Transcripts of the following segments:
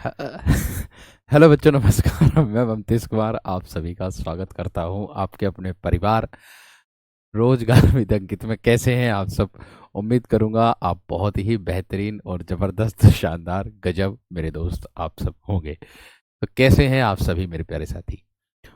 ह- हेलो बच्चों, नमस्कार। मैं ममतेश कुमार आप सभी का स्वागत करता हूं आपके अपने परिवार रोजगार विद अंकित में। कैसे हैं आप सब? उम्मीद करूंगा आप बहुत ही बेहतरीन और जबरदस्त, शानदार, गजब मेरे दोस्त आप सब होंगे। तो कैसे हैं आप सभी मेरे प्यारे साथी?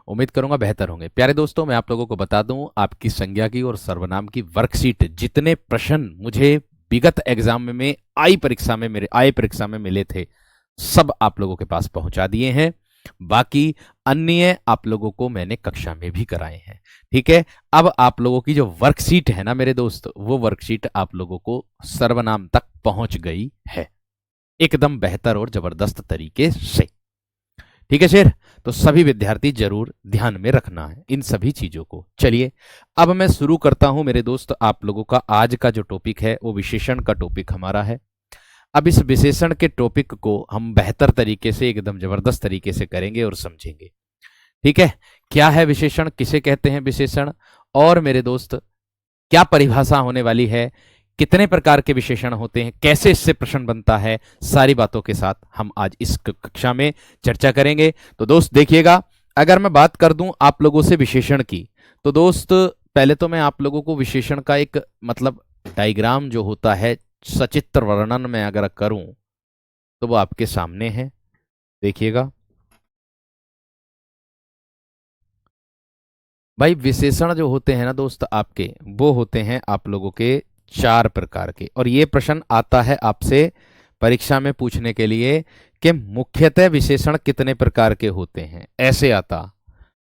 उम्मीद करूंगा बेहतर होंगे। प्यारे दोस्तों, मैं आप लोगों को बता दूं, आपकी संज्ञा की और सर्वनाम की वर्कशीट, जितने प्रश्न मुझे विगत एग्जाम में आई परीक्षा में मिले थे, सब आप लोगों के पास पहुंचा दिए हैं। बाकी अन्य आप लोगों को मैंने कक्षा में भी कराए हैं। ठीक है। अब आप लोगों की जो वर्कशीट है ना मेरे दोस्त, वो वर्कशीट आप लोगों को सर्वनाम तक पहुंच गई है, एकदम बेहतर और जबरदस्त तरीके से। ठीक है शेर। तो सभी विद्यार्थी जरूर ध्यान में रखना है इन सभी चीजों को। चलिए, अब मैं शुरू करता हूं मेरे दोस्त। आप लोगों का आज का जो टॉपिक है वो विशेषण का टॉपिक हमारा है। अब इस विशेषण के टॉपिक को हम बेहतर तरीके से, एकदम जबरदस्त तरीके से करेंगे और समझेंगे। ठीक है। क्या है विशेषण, किसे कहते हैं विशेषण, और मेरे दोस्त क्या परिभाषा होने वाली है, कितने प्रकार के विशेषण होते हैं, कैसे इससे प्रश्न बनता है, सारी बातों के साथ हम आज इस कक्षा में चर्चा करेंगे। तो दोस्त देखिएगा, अगर मैं बात कर दूं आप लोगों से विशेषण की, तो दोस्त पहले तो मैं आप लोगों को विशेषण का एक मतलब डायग्राम जो होता है, सचित्र वर्णन में अगर करूं तो वो आपके सामने है। देखिएगा भाई, विशेषण जो होते हैं ना दोस्त आपके, वो होते हैं आप लोगों के चार प्रकार के। और ये प्रश्न आता है आपसे परीक्षा में पूछने के लिए कि मुख्यतः विशेषण कितने प्रकार के होते हैं, ऐसे आता।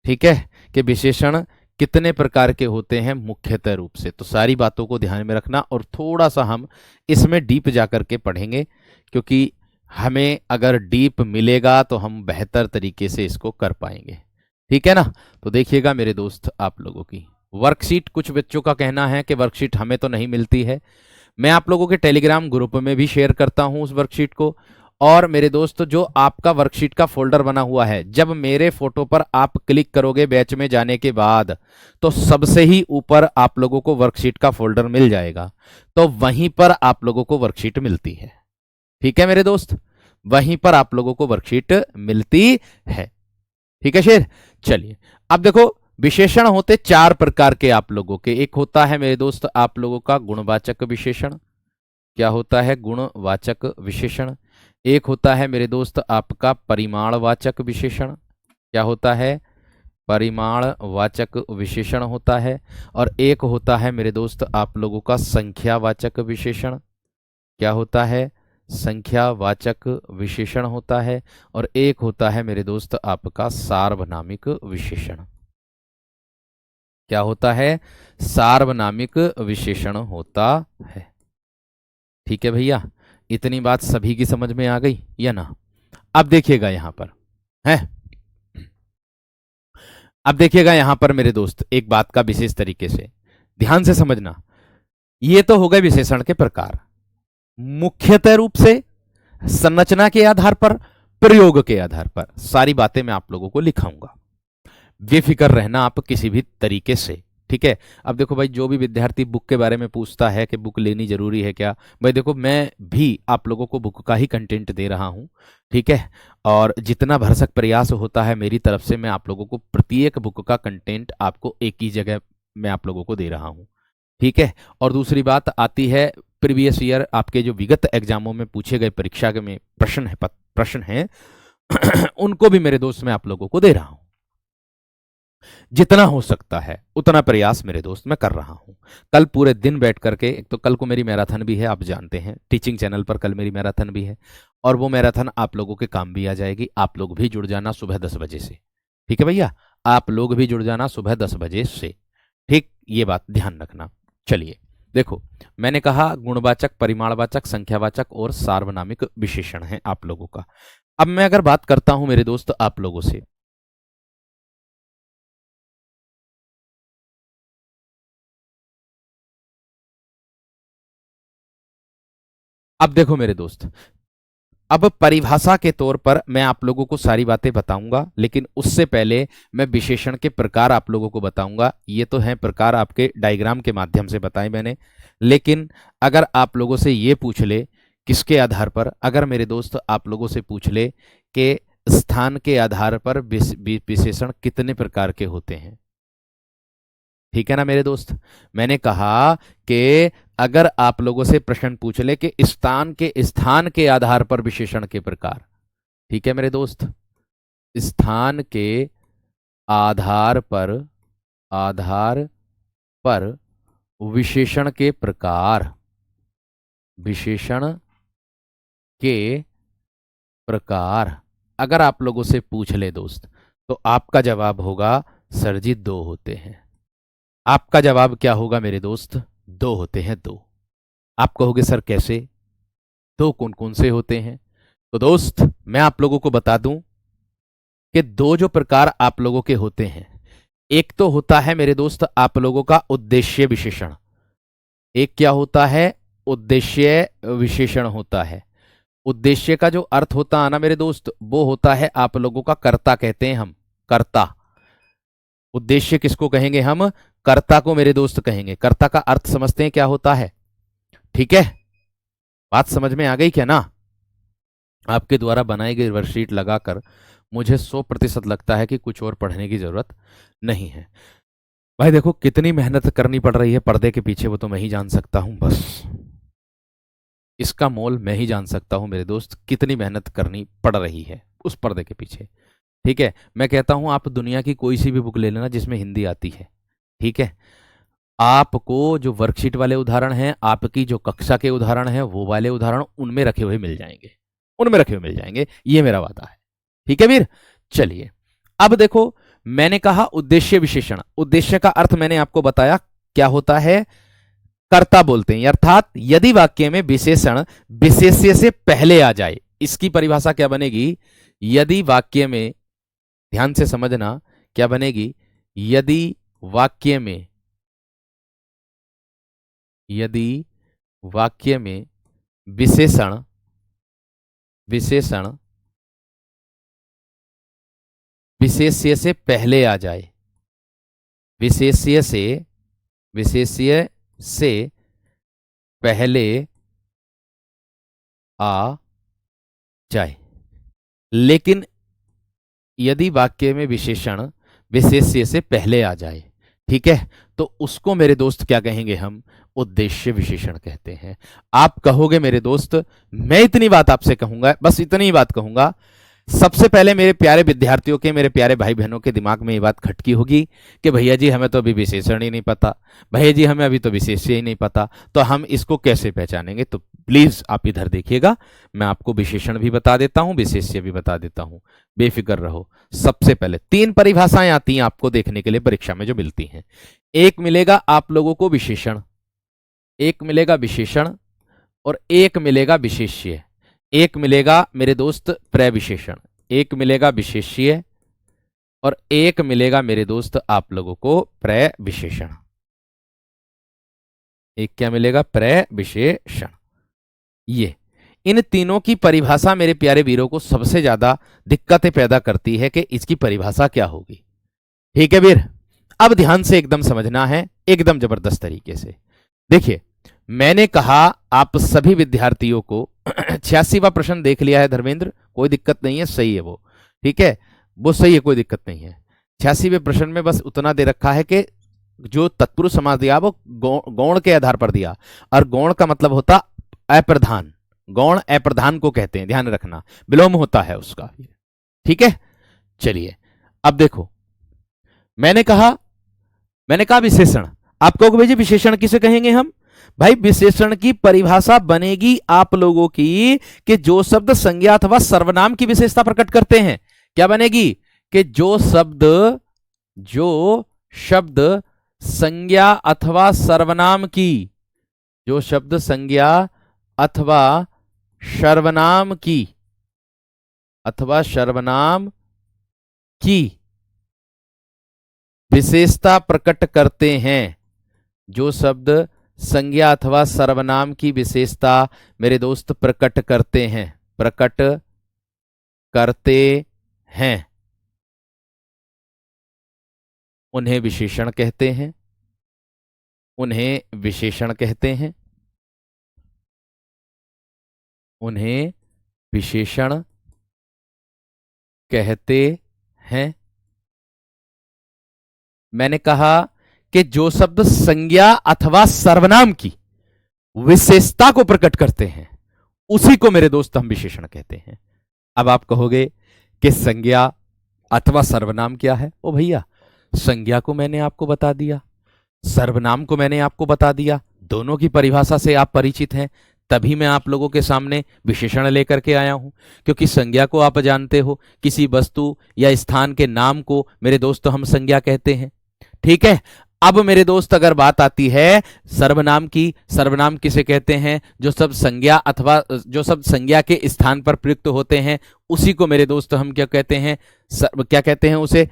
ठीक है, कि विशेषण कितने प्रकार के होते हैं मुख्यतः रूप से। तो सारी बातों को ध्यान में रखना, और थोड़ा सा हम इसमें डीप जाकर के पढ़ेंगे, क्योंकि हमें अगर डीप मिलेगा तो हम बेहतर तरीके से इसको कर पाएंगे। ठीक है ना? तो देखिएगा मेरे दोस्त, आप लोगों की वर्कशीट, कुछ बच्चों का कहना है कि वर्कशीट हमें तो नहीं मिलती है। मैं आप लोगों के टेलीग्राम ग्रुप में भी शेयर करता हूं उस वर्कशीट को। और मेरे दोस्त, जो आपका वर्कशीट का फोल्डर बना हुआ है, जब मेरे फोटो पर आप क्लिक करोगे बैच में जाने के बाद, तो सबसे ही ऊपर आप लोगों को वर्कशीट का फोल्डर मिल जाएगा। तो वहीं पर आप लोगों को वर्कशीट मिलती है। ठीक है मेरे दोस्त, वहीं पर आप लोगों को वर्कशीट मिलती है। ठीक है शेर। चलिए, अब देखो, विशेषण होते चार प्रकार के आप लोगों के। एक होता है मेरे दोस्त आप लोगों का गुणवाचक विशेषण। क्या होता है? गुणवाचक विशेषण। एक होता है मेरे दोस्त आपका परिमाणवाचक विशेषण। क्या होता है? परिमाणवाचक विशेषण होता है। और एक होता है मेरे दोस्त आप लोगों का संख्यावाचक विशेषण। क्या होता है? संख्यावाचक विशेषण होता है। और एक होता है मेरे दोस्त आपका सार्वनामिक विशेषण। क्या होता है? सार्वनामिक विशेषण होता है। ठीक है भैया, इतनी बात सभी की समझ में आ गई या ना? अब देखिएगा यहां पर है, अब देखिएगा यहां पर मेरे दोस्त, एक बात का विशेष तरीके से ध्यान से समझना। ये तो हो गए विशेषण के प्रकार, मुख्यतः रूप से, संरचना के आधार पर, प्रयोग के आधार पर, सारी बातें मैं आप लोगों को लिखाऊंगा। बेफिक्र रहना आप किसी भी तरीके से। ठीक है। अब देखो भाई, जो भी विद्यार्थी बुक के बारे में पूछता है कि बुक लेनी जरूरी है क्या, भाई देखो, मैं भी आप लोगों को बुक का ही कंटेंट दे रहा हूं। ठीक है। और जितना भरसक प्रयास होता है मेरी तरफ से, मैं आप लोगों को प्रत्येक बुक का कंटेंट आपको एक ही जगह मैं आप लोगों को दे रहा हूं। ठीक है। और दूसरी बात आती है, प्रीवियस ईयर आपके जो विगत एग्जामों में पूछे गए परीक्षा के में प्रश्न है उनको भी मेरे दोस्त मैं आप लोगों को दे रहा हूं। जितना हो सकता है उतना प्रयास मेरे दोस्त मैं कर रहा हूं। कल पूरे दिन बैठ करके, एक तो कल को मेरी मैराथन भी है, आप जानते हैं, टीचिंग चैनल पर कल मेरी मैराथन भी है। और वो मैराथन आप लोगों के काम भी आ जाएगी। आप लोग भी जुड़ जाना सुबह 10 बजे से। ठीक है भैया, आप लोग भी जुड़ जाना सुबह 10 बजे से। ठीक, ये बात ध्यान रखना। चलिए देखो, मैंने कहा गुणवाचक, परिमाणवाचक, संख्यावाचक और सार्वनामिक विशेषण है आप लोगों का। अब मैं अगर बात करता हूं मेरे दोस्त आप लोगों से, अब देखो मेरे दोस्त, अब परिभाषा के तौर पर मैं आप लोगों को सारी बातें बताऊंगा, लेकिन उससे पहले मैं विशेषण के प्रकार आप लोगों को बताऊंगा। ये तो हैं प्रकार, आपके डायग्राम के माध्यम से बताए मैंने। लेकिन अगर आप लोगों से ये पूछ ले किसके आधार पर? अगर मेरे दोस्त आप लोगों से पूछ ले कि स्थान के आधार पर विशेषण कितने प्रकार के होते हैं, ठीक है ना मेरे दोस्त? मैंने कहा कि अगर आप लोगों से प्रश्न पूछ ले कि स्थान के आधार पर विशेषण के प्रकार, ठीक है मेरे दोस्त, स्थान के आधार पर विशेषण के प्रकार, विशेषण के प्रकार अगर आप लोगों से पूछ ले दोस्त, तो आपका जवाब होगा सर जी 2 होते हैं। आपका जवाब क्या होगा मेरे दोस्त? 2 होते हैं, 2। आप कहोगे सर कैसे, 2 कौन कौन से होते हैं? तो दोस्त मैं आप लोगों को बता दूं कि 2 जो प्रकार आप लोगों के होते हैं, एक तो होता है मेरे दोस्त आप लोगों का उद्देश्य विशेषण। एक क्या होता है? उद्देश्य विशेषण होता है। उद्देश्य का जो अर्थ होता है ना मेरे दोस्त, वो होता है आप लोगों का कर्ता, कहते हैं हम कर्ता। उद्देश्य किसको कहेंगे हम? कर्ता को मेरे दोस्त कहेंगे। कर्ता का अर्थ समझते हैं क्या होता है? ठीक है, बात समझ में आ गई क्या ना? आपके द्वारा बनाई गई वर्कशीट लगाकर मुझे 100% लगता है कि कुछ और पढ़ने की जरूरत नहीं है। भाई देखो कितनी मेहनत करनी पड़ रही है पर्दे के पीछे, वो तो मैं ही जान सकता हूं। बस इसका मोल मैं ही जान सकता हूं मेरे दोस्त, कितनी मेहनत करनी पड़ रही है उस पर्दे के पीछे। ठीक है, मैं कहता हूं आप दुनिया की कोई सी भी बुक ले लेना जिसमें हिंदी आती है, ठीक है, आपको जो वर्कशीट वाले उदाहरण हैं, आपकी जो कक्षा के उदाहरण हैं, वो वाले उदाहरण उनमें रखे हुए मिल जाएंगे, उनमें रखे हुए मिल जाएंगे, ये मेरा वादा है। ठीक है वीर, चलिए अब देखो, मैंने कहा उद्देश्य विशेषण। उद्देश्य का अर्थ मैंने आपको बताया क्या होता है, कर्ता बोलते हैं, अर्थात यदि वाक्य में विशेषण विशेष्य से पहले आ जाए। इसकी परिभाषा क्या बनेगी? यदि वाक्य में, ध्यान से समझना क्या बनेगी, यदि वाक्य में, यदि वाक्य में विशेषण विशेषण विशेष्य से पहले आ जाए, विशेष्य से पहले आ जाए। लेकिन यदि वाक्य में विशेषण विशेष्य से पहले आ जाए, ठीक है, तो उसको मेरे दोस्त क्या कहेंगे हम? उद्देश्य विशेषण कहते हैं। आप कहोगे मेरे दोस्त, मैं इतनी बात आपसे कहूंगा, बस इतनी बात कहूंगा, सबसे पहले मेरे प्यारे विद्यार्थियों के, मेरे प्यारे भाई बहनों के दिमाग में ये बात खटकी होगी कि भैया जी हमें तो अभी विशेषण ही नहीं पता, भैया जी हमें अभी तो विशेष्य ही नहीं पता, तो हम इसको कैसे पहचानेंगे? तो प्लीज आप इधर देखिएगा, मैं आपको विशेषण भी बता देता हूं, विशेष्य भी बता देता हूं, बेफिक्र रहो। सबसे पहले 3 परिभाषाएं आती हैं आपको देखने के लिए परीक्षा में जो मिलती हैं। एक मिलेगा आप लोगों को विशेषण, एक मिलेगा विशेषण, और एक मिलेगा विशेष्य, एक मिलेगा मेरे दोस्त प्रविशेषण, एक मिलेगा विशेष्य, और एक मिलेगा मेरे दोस्त आप लोगों को प्रविशेषण। एक क्या मिलेगा? प्रविशेषण। ये इन तीनों की परिभाषा मेरे प्यारे वीरों को सबसे ज्यादा दिक्कतें पैदा करती है कि इसकी परिभाषा क्या होगी। ठीक है वीर, अब ध्यान से एकदम समझना है, एकदम जबरदस्त तरीके से। देखिए मैंने कहा आप सभी विद्यार्थियों को 86वां प्रश्न देख लिया है धर्मेंद्र, कोई दिक्कत नहीं है, सही है वो, ठीक है, वो सही है, कोई दिक्कत नहीं है। 86वें प्रश्न में बस उतना दे रखा है कि जो तत्पुरुष समास दिया वो गौण के आधार पर दिया, और गौण का मतलब होता अप्रधान, गौण अप्रधान को कहते हैं, ध्यान रखना, विलोम होता है उसका। ठीक है, चलिए अब देखो, मैंने कहा विशेषण। आप कहोगे भाई जी विशेषण किसे कहेंगे हम? भाई विशेषण की परिभाषा बनेगी आप लोगों की कि जो शब्द संज्ञा अथवा सर्वनाम की विशेषता प्रकट करते हैं। क्या बनेगी? कि जो शब्द संज्ञा अथवा सर्वनाम की, जो शब्द संज्ञा अथवा सर्वनाम की विशेषता प्रकट करते हैं, जो शब्द संज्ञा अथवा सर्वनाम की विशेषता मेरे दोस्त प्रकट करते हैं, उन्हें विशेषण कहते हैं, उन्हें विशेषण कहते हैं। उन्हें विशेषण कहते हैं। मैंने कहा कि जो शब्द संज्ञा अथवा सर्वनाम की विशेषता को प्रकट करते हैं उसी को मेरे दोस्त हम विशेषण कहते हैं। अब आप कहोगे कि संज्ञा अथवा सर्वनाम क्या है? ओ भैया, संज्ञा को मैंने आपको बता दिया, सर्वनाम को मैंने आपको बता दिया, दोनों की परिभाषा से आप परिचित हैं, तभी मैं आप लोगों के सामने विशेषण लेकर के आया हूं। क्योंकि संज्ञा को आप जानते हो, किसी वस्तु या स्थान के नाम को मेरे दोस्त हम संज्ञा कहते हैं। ठीक है, अब मेरे दोस्त अगर बात आती है सर्वनाम की, सर्वनाम किसे कहते हैं? जो सब संज्ञा अथवा जो सब संज्ञा के स्थान पर प्रयुक्त होते हैं उसी को मेरे दोस्त हम क्या कहते हैं? क्या कहते हैं उसे?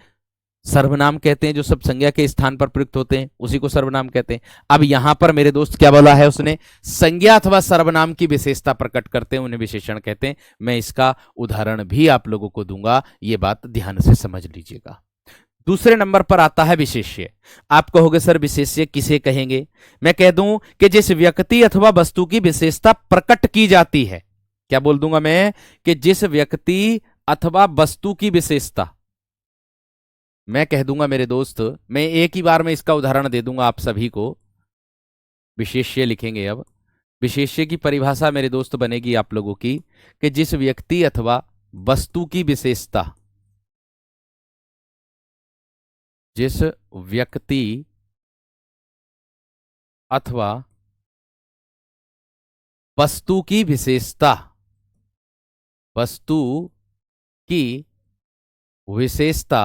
सर्वनाम कहते हैं। जो सब संज्ञा के स्थान पर प्रयुक्त होते हैं उसी को सर्वनाम कहते हैं। अब यहां पर मेरे दोस्त क्या बोला है उसने? संज्ञा अथवा सर्वनाम की विशेषता प्रकट करते हैं उन्हें विशेषण कहते हैं। मैं इसका उदाहरण भी आप लोगों को दूंगा, ये बात ध्यान से समझ लीजिएगा। दूसरे नंबर पर आता है विशेष्य। आप कहोगे सर विशेष्य किसे कहेंगे? मैं कह दूं कि जिस व्यक्ति अथवा वस्तु की विशेषता प्रकट की जाती है। क्या बोल दूंगा मैं? कि जिस व्यक्ति अथवा वस्तु की विशेषता, मैं कह दूंगा मेरे दोस्त, मैं एक ही बार में इसका उदाहरण दे दूंगा आप सभी को। विशेष्य लिखेंगे। अब विशेष्य की परिभाषा मेरे दोस्त बनेगी आप लोगों की कि जिस व्यक्ति अथवा वस्तु की विशेषता, जिस व्यक्ति अथवा वस्तु की विशेषता, वस्तु की विशेषता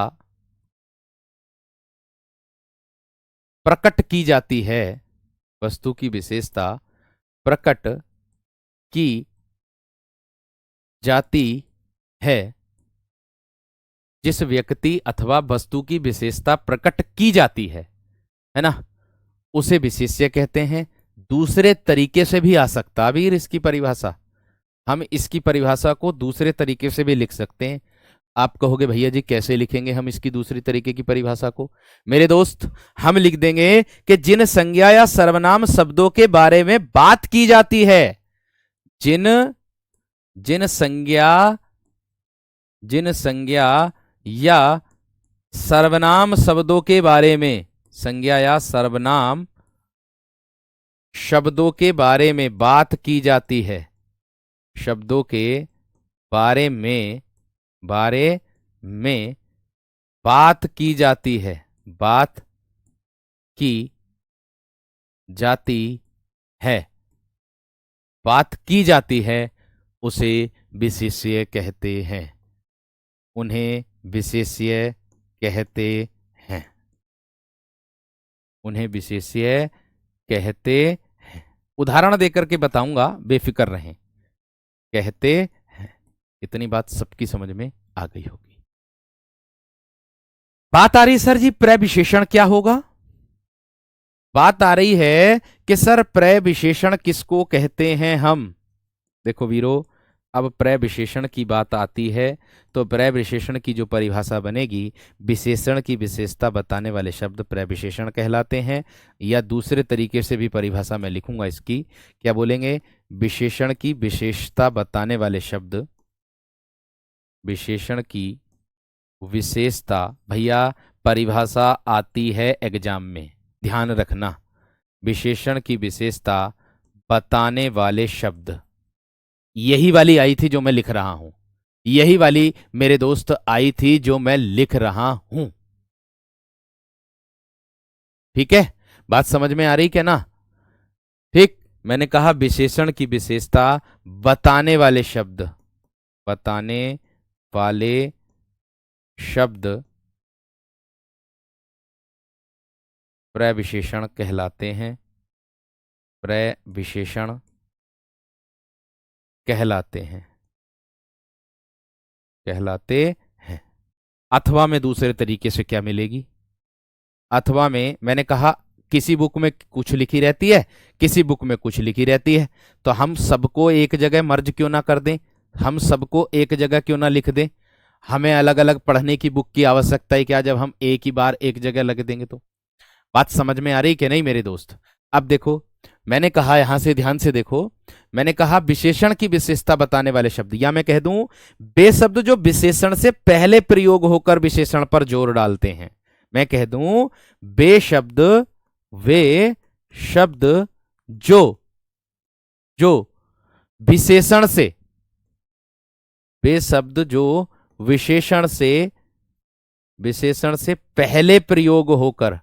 प्रकट की जाती है, वस्तु की विशेषता प्रकट की जाती है, जिस व्यक्ति अथवा वस्तु की विशेषता प्रकट की जाती है ना, उसे विशेष्य कहते हैं। दूसरे तरीके से भी आ सकता है वीर इसकी परिभाषा, हम इसकी परिभाषा को दूसरे तरीके से भी लिख सकते हैं। आप कहोगे भैया जी कैसे लिखेंगे हम इसकी दूसरी तरीके की परिभाषा को? मेरे दोस्त, हम लिख देंगे कि जिन संज्ञा या सर्वनाम शब्दों के बारे में बात की जाती है, जिन संज्ञा या सर्वनाम शब्दों के बारे में, संज्ञा या सर्वनाम शब्दों के बारे में बात की जाती है, शब्दों के बारे में बात की जाती है, बात की जाती है, बात की जाती है, उसे विशेष्य कहते हैं, उन्हें विशेष्य कहते हैं, उन्हें विशेष्य कहते हैं। उदाहरण देकर के बताऊंगा, बेफिक्र रहें। कहते हैं, इतनी बात सबकी समझ में आ गई होगी। बात आ रही सर जी प्रविशेषण क्या होगा? बात आ रही है कि सर प्रविशेषण किसको कहते हैं हम? देखो वीरो, अब प्रविशेषण की बात आती है तो प्रविशेषण की जो परिभाषा बनेगी, विशेषण की विशेषता बताने वाले शब्द प्रविशेषण कहलाते हैं। या दूसरे तरीके से भी परिभाषा मैं लिखूंगा इसकी, क्या बोलेंगे? विशेषण की विशेषता बताने वाले शब्द, विशेषण की विशेषता। भैया परिभाषा आती है एग्जाम में, ध्यान रखना। विशेषण की विशेषता बताने वाले शब्द, यही वाली आई थी जो मैं लिख रहा हूं, यही वाली मेरे दोस्त आई थी जो मैं लिख रहा हूं। ठीक है, बात समझ में आ रही क्या ना? ठीक, मैंने कहा विशेषण की विशेषता बताने वाले शब्द, बताने वाले शब्द प्रविशेषण कहलाते हैं, प्रविशेषण कहलाते हैं, कहलाते हैं। अथवा में दूसरे तरीके से क्या मिलेगी? अथवा में मैंने कहा किसी बुक में कुछ लिखी रहती है, किसी बुक में कुछ लिखी रहती है, तो हम सबको एक जगह मर्ज क्यों ना कर दें, हम सबको एक जगह क्यों ना लिख दें? हमें अलग अलग पढ़ने की बुक की आवश्यकता है क्या, जब हम एक ही बार एक जगह लग देंगे तो? बात समझ में आ रही कि नहीं मेरे दोस्त? अब देखो, मैंने कहा, यहां से ध्यान से देखो, मैंने कहा विशेषण की विशेषता बताने वाले शब्द, या मैं कह दूं वे शब्द जो विशेषण से पहले प्रयोग होकर विशेषण पर जोर डालते हैं। मैं कह दूं वे शब्द जो जो विशेषण से, वे शब्द जो विशेषण से पहले प्रयोग होकर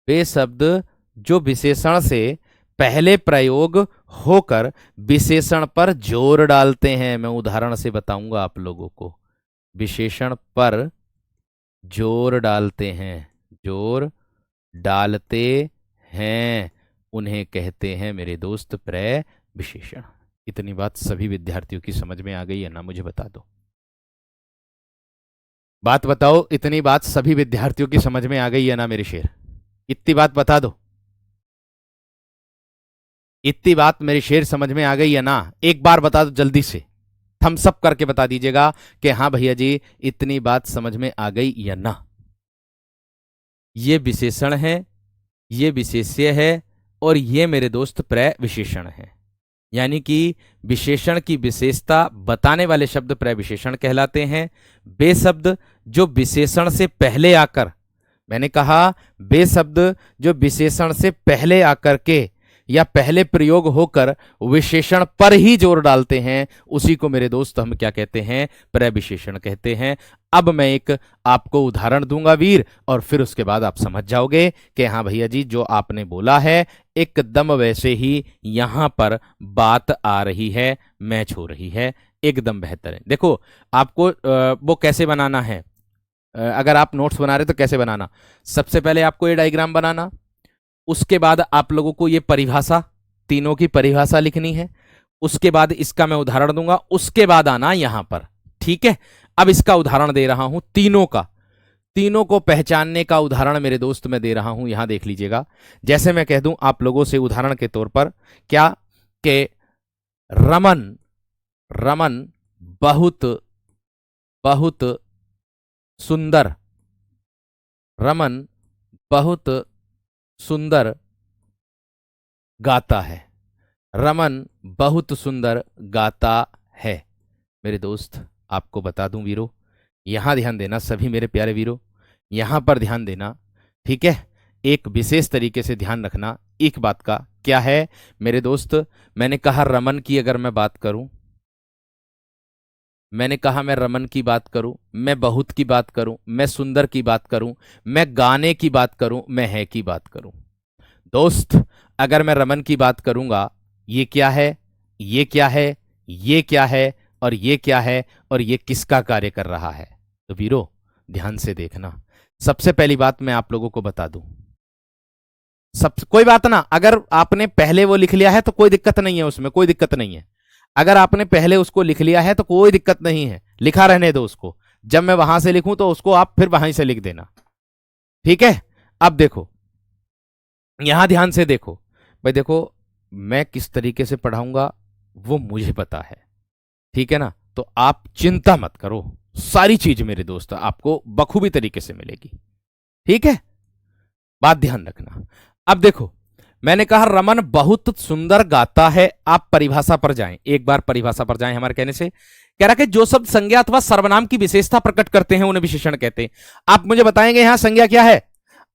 वे शब्द जो विशेषण से पहले प्रयोग होकर विशेषण पर जोर डालते हैं। मैं उदाहरण से बताऊंगा आप लोगों को। विशेषण पर जोर डालते हैं, उन्हें कहते हैं मेरे दोस्त प्रविशेषण। इतनी बात सभी विद्यार्थियों की समझ में आ गई है ना? मुझे बता दो, बात बताओ, इतनी बात सभी विद्यार्थियों की समझ में आ गई है ना मेरे शेर? इतनी बात बता दो, इतनी बात मेरे शेर समझ में आ गई है ना? एक बार बता दो जल्दी से, थम्स अप करके बता दीजिएगा कि हाँ भैया जी इतनी बात समझ में आ गई या ना। ये विशेषण है, ये विशेष्य है, और ये मेरे दोस्त प्रविशेषण है। यानी कि विशेषण की विशेषता बताने वाले शब्द प्रविशेषण कहलाते हैं। वे शब्द जो विशेषण से पहले आकर, मैंने कहा वे शब्द जो विशेषण से पहले आकर के या पहले प्रयोग होकर विशेषण पर ही जोर डालते हैं, उसी को मेरे दोस्त हम क्या कहते हैं? प्रविशेषण कहते हैं। अब मैं एक आपको उदाहरण दूंगा वीर, और फिर उसके बाद आप समझ जाओगे कि हाँ भैया जी जो आपने बोला है एकदम वैसे ही यहां पर बात आ रही है, मैच हो रही है, एकदम बेहतर है। देखो आपको वो कैसे बनाना है, अगर आप नोट्स बना रहे तो कैसे बनाना, सबसे पहले आपको ये डायग्राम बनाना, उसके बाद आप लोगों को ये परिभाषा, तीनों की परिभाषा लिखनी है, उसके बाद इसका मैं उदाहरण दूंगा, उसके बाद आना यहां पर। ठीक है, अब इसका उदाहरण दे रहा हूं तीनों का, तीनों को पहचानने का उदाहरण मेरे दोस्त मैं दे रहा हूं, यहां देख लीजिएगा। जैसे मैं कह दूं आप लोगों से उदाहरण के तौर पर क्या कि रमन बहुत बहुत सुंदर, रमन बहुत सुंदर गाता है, रमन बहुत सुंदर गाता है। मेरे दोस्त आपको बता दूं वीरो, यहां ध्यान देना सभी मेरे प्यारे वीरो, यहां पर ध्यान देना, ठीक है? एक विशेष तरीके से ध्यान रखना एक बात का, क्या है मेरे दोस्त? मैंने कहा रमन की अगर मैं बात करूं, मैंने कहा मैं रमन की बात करूं, मैं बहुत की बात करूं, मैं सुंदर की बात करूं, मैं गाने की बात करूं, मैं है की बात करूं। दोस्त अगर मैं रमन की बात करूंगा, ये क्या है, ये क्या है, ये क्या है, और ये क्या है, और ये किसका कार्य कर रहा है? तो वीरो ध्यान से देखना। सबसे पहली बात मैं आप लोगों को बता दूं, कोई बात ना, अगर आपने पहले वो लिख लिया है तो कोई दिक्कत नहीं है, उसमें कोई दिक्कत नहीं है। अगर आपने पहले उसको लिख लिया है तो कोई दिक्कत नहीं है, लिखा रहने दो उसको, जब मैं वहां से लिखूं तो उसको आप फिर वहीं से लिख देना। ठीक है, अब देखो यहां ध्यान से देखो भाई, देखो मैं किस तरीके से पढ़ाऊंगा वो मुझे पता है, ठीक है ना? तो आप चिंता मत करो, सारी चीज मेरे दोस्त आपको बखूबी तरीके से मिलेगी। ठीक है, बात ध्यान रखना। अब देखो मैंने कहा रमन बहुत सुंदर गाता है, आप परिभाषा पर जाएं, एक बार परिभाषा पर जाएं हमारे कहने से। कह रहा कि जो शब्द संज्ञा अथवा सर्वनाम की विशेषता प्रकट करते हैं उन्हें विशेषण कहते हैं। आप मुझे बताएंगे यहां संज्ञा क्या है?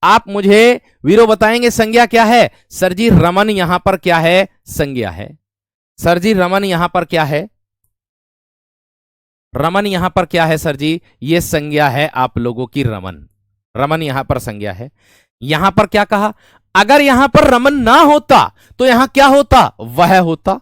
आप मुझे वीरो बताएंगे संज्ञा क्या है? सर जी रमन यहां पर क्या है? संज्ञा है। सर जी रमन यहां पर क्या है? रमन यहां पर क्या है सर जी? ये संज्ञा है आप लोगों की रमन, रमन यहां पर संज्ञा है। यहां पर क्या कहा? अगर यहां पर रमन ना होता तो यहां क्या होता? वह होता।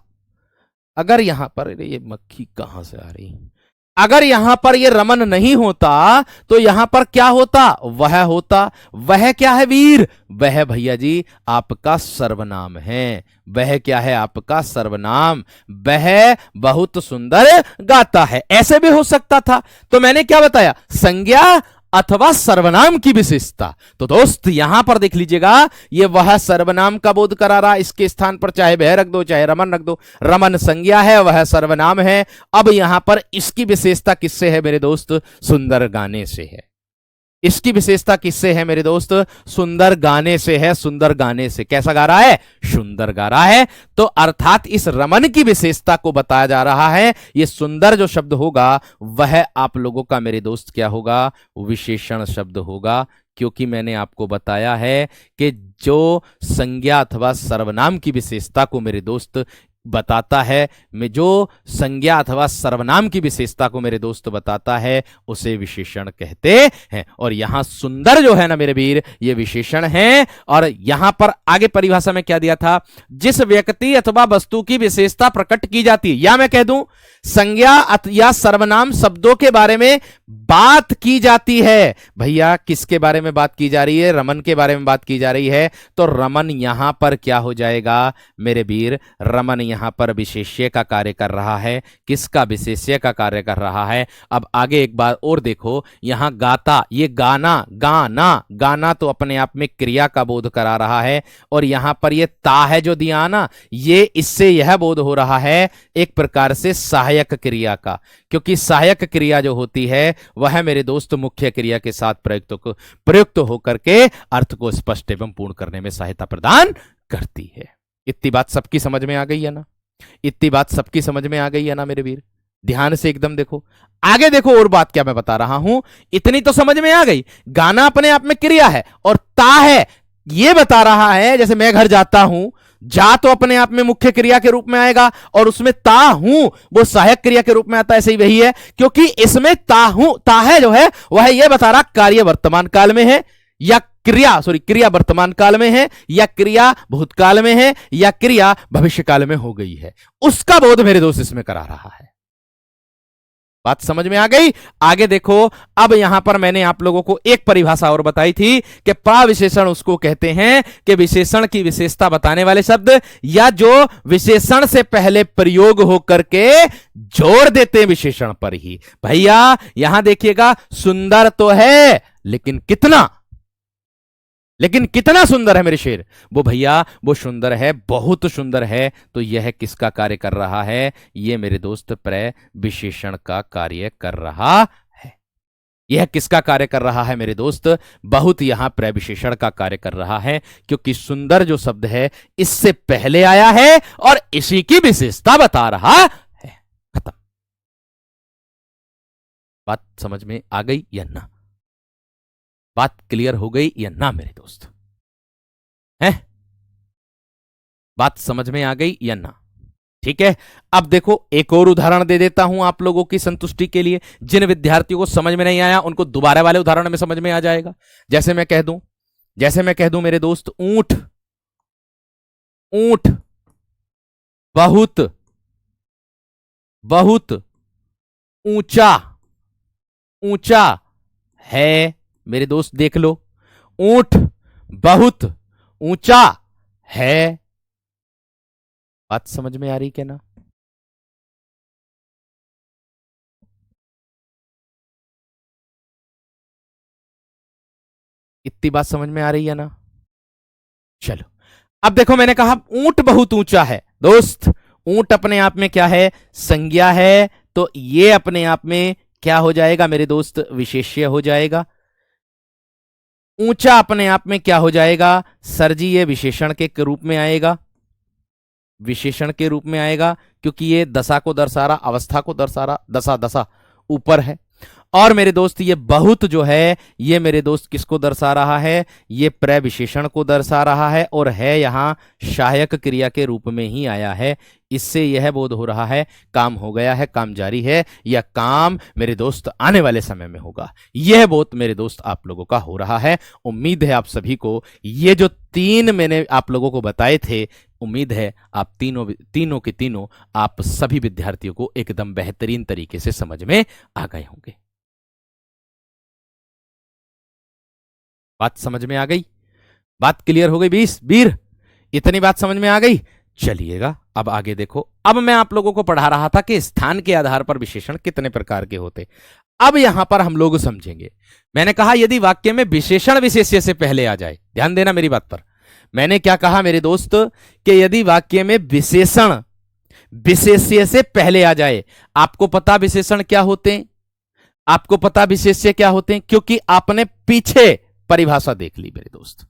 अगर यहां पर, ये मक्खी कहां से आ रही, अगर यहां पर ये रमन नहीं होता तो यहां पर क्या होता? वह होता। वह क्या है वीर? वह भैया जी आपका सर्वनाम है। वह क्या है? आपका सर्वनाम। वह बहुत सुंदर गाता है, ऐसे भी हो सकता था। तो मैंने क्या बताया? संज्ञा अथवा सर्वनाम की विशेषता। तो दोस्त यहां पर देख लीजिएगा, ये वह सर्वनाम का बोध करा रहा, इसके स्थान पर चाहे वह रख दो चाहे रमन रख दो। रमन संज्ञा है, वह सर्वनाम है। अब यहां पर इसकी विशेषता किससे है मेरे दोस्त? सुंदर गाने से है। इसकी विशेषता किससे है मेरे दोस्त? सुंदर गाने से है, सुंदर गाने से। कैसा गा रहा है? सुंदर गा रहा है। तो अर्थात इस रमन की विशेषता को बताया जा रहा है। ये सुंदर जो शब्द होगा वह आप लोगों का मेरे दोस्त क्या होगा? विशेषण शब्द होगा, क्योंकि मैंने आपको बताया है कि जो संज्ञा अथवा सर्वनाम की विशेषता को मेरे दोस्त बताता है, में जो संज्ञा अथवा सर्वनाम की विशेषता को मेरे दोस्त बताता है उसे विशेषण कहते हैं। और यहां सुंदर जो है ना मेरे वीर, ये विशेषण है। और यहां पर आगे परिभाषा में क्या दिया था? जिस व्यक्ति अथवा वस्तु की विशेषता प्रकट की जाती है, या मैं कह दूं संज्ञा या सर्वनाम शब्दों के बारे में बात की जाती है। भैया किसके बारे में बात की जा रही है? रमन के बारे में बात की जा रही है। तो रमन यहां पर क्या हो जाएगा मेरे वीर? रमन यहां पर विशेष्य का कार्य कर रहा है। किसका? विशेष्य का कार्य कर रहा है। अब आगे एक बार और देखो, यहां गाता, ये गाना, गाना, गाना तो अपने आप में क्रिया का बोध करा रहा है। और यहां पर ये ता है जो दिया ना, ये इससे यह बोध हो रहा है एक प्रकार से सहायक क्रिया का, क्योंकि सहायक क्रिया जो होती है वह मेरे दोस्त मुख्य क्रिया के साथ प्रयुक्त होकर के अर्थ को स्पष्ट एवं पूर्ण करने में सहायता प्रदान करती है। इतनी बात सबकी समझ में आ गई है ना? इतनी बात सबकी समझ में आ गई है ना मेरे वीर? ध्यान से एकदम देखो, आगे देखो और बात क्या मैं बता रहा हूं। इतनी तो समझ में आ गई, गाना अपने आप में क्रिया है और ता है ये बता रहा है। जैसे मैं घर जाता हूं, जा तो अपने आप में मुख्य क्रिया के रूप में आएगा और उसमें ता हूं वो सहायक क्रिया के रूप में आता है। ऐसे ही वही है, क्योंकि इसमें ता हूं, ता है जो है वह यह बता रहा कार्य वर्तमान काल में है या क्रिया वर्तमान काल में है या क्रिया भूतकाल में है या क्रिया भविष्य काल में हो गई है, उसका बोध मेरे दोस्त इसमें करा रहा है। बात समझ में आ गई? आगे देखो, अब यहां पर मैंने आप लोगों को एक परिभाषा और बताई थी कि पा विशेषण उसको कहते हैं कि विशेषण की विशेषता बताने वाले शब्द या जो विशेषण से पहले प्रयोग होकर के जोड़ देते हैं विशेषण पर ही। भैया यहां देखिएगा, सुंदर तो है लेकिन कितना सुंदर है मेरे शेर? वो भैया वो सुंदर है, बहुत सुंदर है। तो यह किसका कार्य कर रहा है? ये मेरे दोस्त विशेषण का कार्य कर रहा है। यह किसका कार्य कर रहा है मेरे दोस्त? बहुत यहां प्रविशेषण का कार्य कर रहा है, क्योंकि सुंदर जो शब्द है इससे पहले आया है और इसी की विशेषता बता रहा है। खत्म। बात समझ में आ गई या ना? बात क्लियर हो गई या ना मेरे दोस्त? है बात समझ में आ गई या ना? ठीक है, अब देखो एक और उदाहरण दे देता हूं आप लोगों की संतुष्टि के लिए। जिन विद्यार्थियों को समझ में नहीं आया उनको दोबारा वाले उदाहरण में समझ में आ जाएगा। जैसे मैं कह दूं मेरे दोस्त, ऊंट, ऊंट बहुत बहुत ऊंचा, ऊंचा है। मेरे दोस्त देख लो, ऊंट बहुत ऊंचा है। बात समझ में आ रही क्या ना? इतनी बात समझ में आ रही है ना? चलो अब देखो, मैंने कहा ऊंट बहुत ऊंचा है। दोस्त ऊंट अपने आप में क्या है? संज्ञा है। तो ये अपने आप में क्या हो जाएगा मेरे दोस्त? विशेष्य हो जाएगा। ऊंचा अपने आप में क्या हो जाएगा सर जी? ये विशेषण के रूप में आएगा, विशेषण के रूप में आएगा, क्योंकि ये दशा को दर्शा रहा, अवस्था को दर्शा रहा, दशा ऊपर है। और मेरे दोस्त ये बहुत जो है ये मेरे दोस्त किसको दर्शा रहा है? ये प्रविशेषण को दर्शा रहा है और है यहां सहायक क्रिया के रूप में ही आया है। इससे यह बोध हो रहा है काम हो गया है, काम जारी है, या काम मेरे दोस्त आने वाले समय में होगा। यह बोध मेरे दोस्त आप लोगों का हो रहा है। उम्मीद है आप सभी को ये जो तीन मैंने आप लोगों को बताए थे, उम्मीद है आप तीनों के तीनों आप सभी विद्यार्थियों को एकदम बेहतरीन तरीके से समझ में आ गए होंगे। बात समझ में आ गई? बात क्लियर हो गई? वीर इतनी बात समझ में आ गई? चलिएगा अब आगे देखो। अब मैं आप लोगों को पढ़ा रहा था कि स्थान के आधार पर विशेषण कितने प्रकार के होते। अब यहां पर हम लोग समझेंगे। मैंने कहा यदि वाक्य में विशेषण विशेष्य से पहले आ जाए, ध्यान देना मेरी बात पर। मैंने क्या कहा मेरे दोस्त कि यदि वाक्य में विशेषण विशेष्य से पहले आ जाए, आपको पता विशेषण क्या होते हैं? आपको पता विशेष्य क्या होते हैं, क्योंकि आपने पीछे परिभाषा देख ली मेरे दोस्त,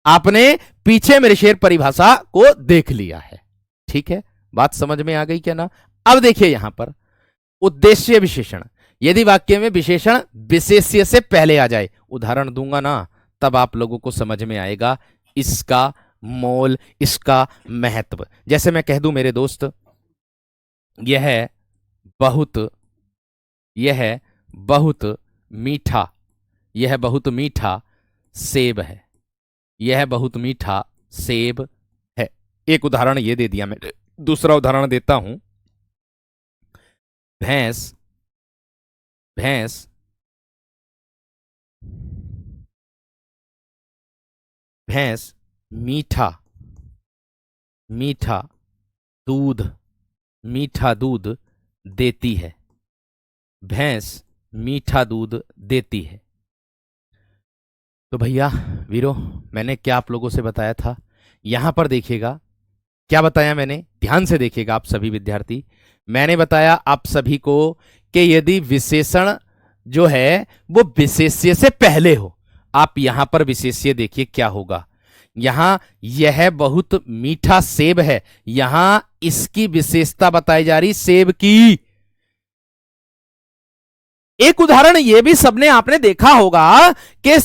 आपने पीछे मेरे शेर परिभाषा को देख लिया है। ठीक है, बात समझ में आ गई क्या ना। अब देखिए यहां पर उद्देश्य विशेषण, यदि वाक्य में विशेषण विशेष्य से पहले आ जाए, उदाहरण दूंगा ना, तब आप लोगों को समझ में आएगा इसका मोल, इसका महत्व। जैसे मैं कह दूं मेरे दोस्त, यह बहुत मीठा, यह बहुत मीठा सेब है, यह बहुत मीठा सेब है। एक उदाहरण ये दे दिया मैं, दूसरा उदाहरण देता हूं। भैंस भैंस भैंस मीठा मीठा दूध मीठा दूध देती है, भैंस मीठा दूध देती है। तो भैया वीरो, मैंने क्या आप लोगों से बताया था, यहां पर देखिएगा क्या बताया मैंने, ध्यान से देखिएगा आप सभी विद्यार्थी। मैंने बताया आप सभी को कि यदि विशेषण जो है वो विशेष्य से पहले हो, आप यहां पर विशेष्य देखिए क्या होगा। यहां यह बहुत मीठा सेब है, यहां इसकी विशेषता बताई जा रही सेब की। एक उदाहरण यह भी सबने आपने देखा होगा कि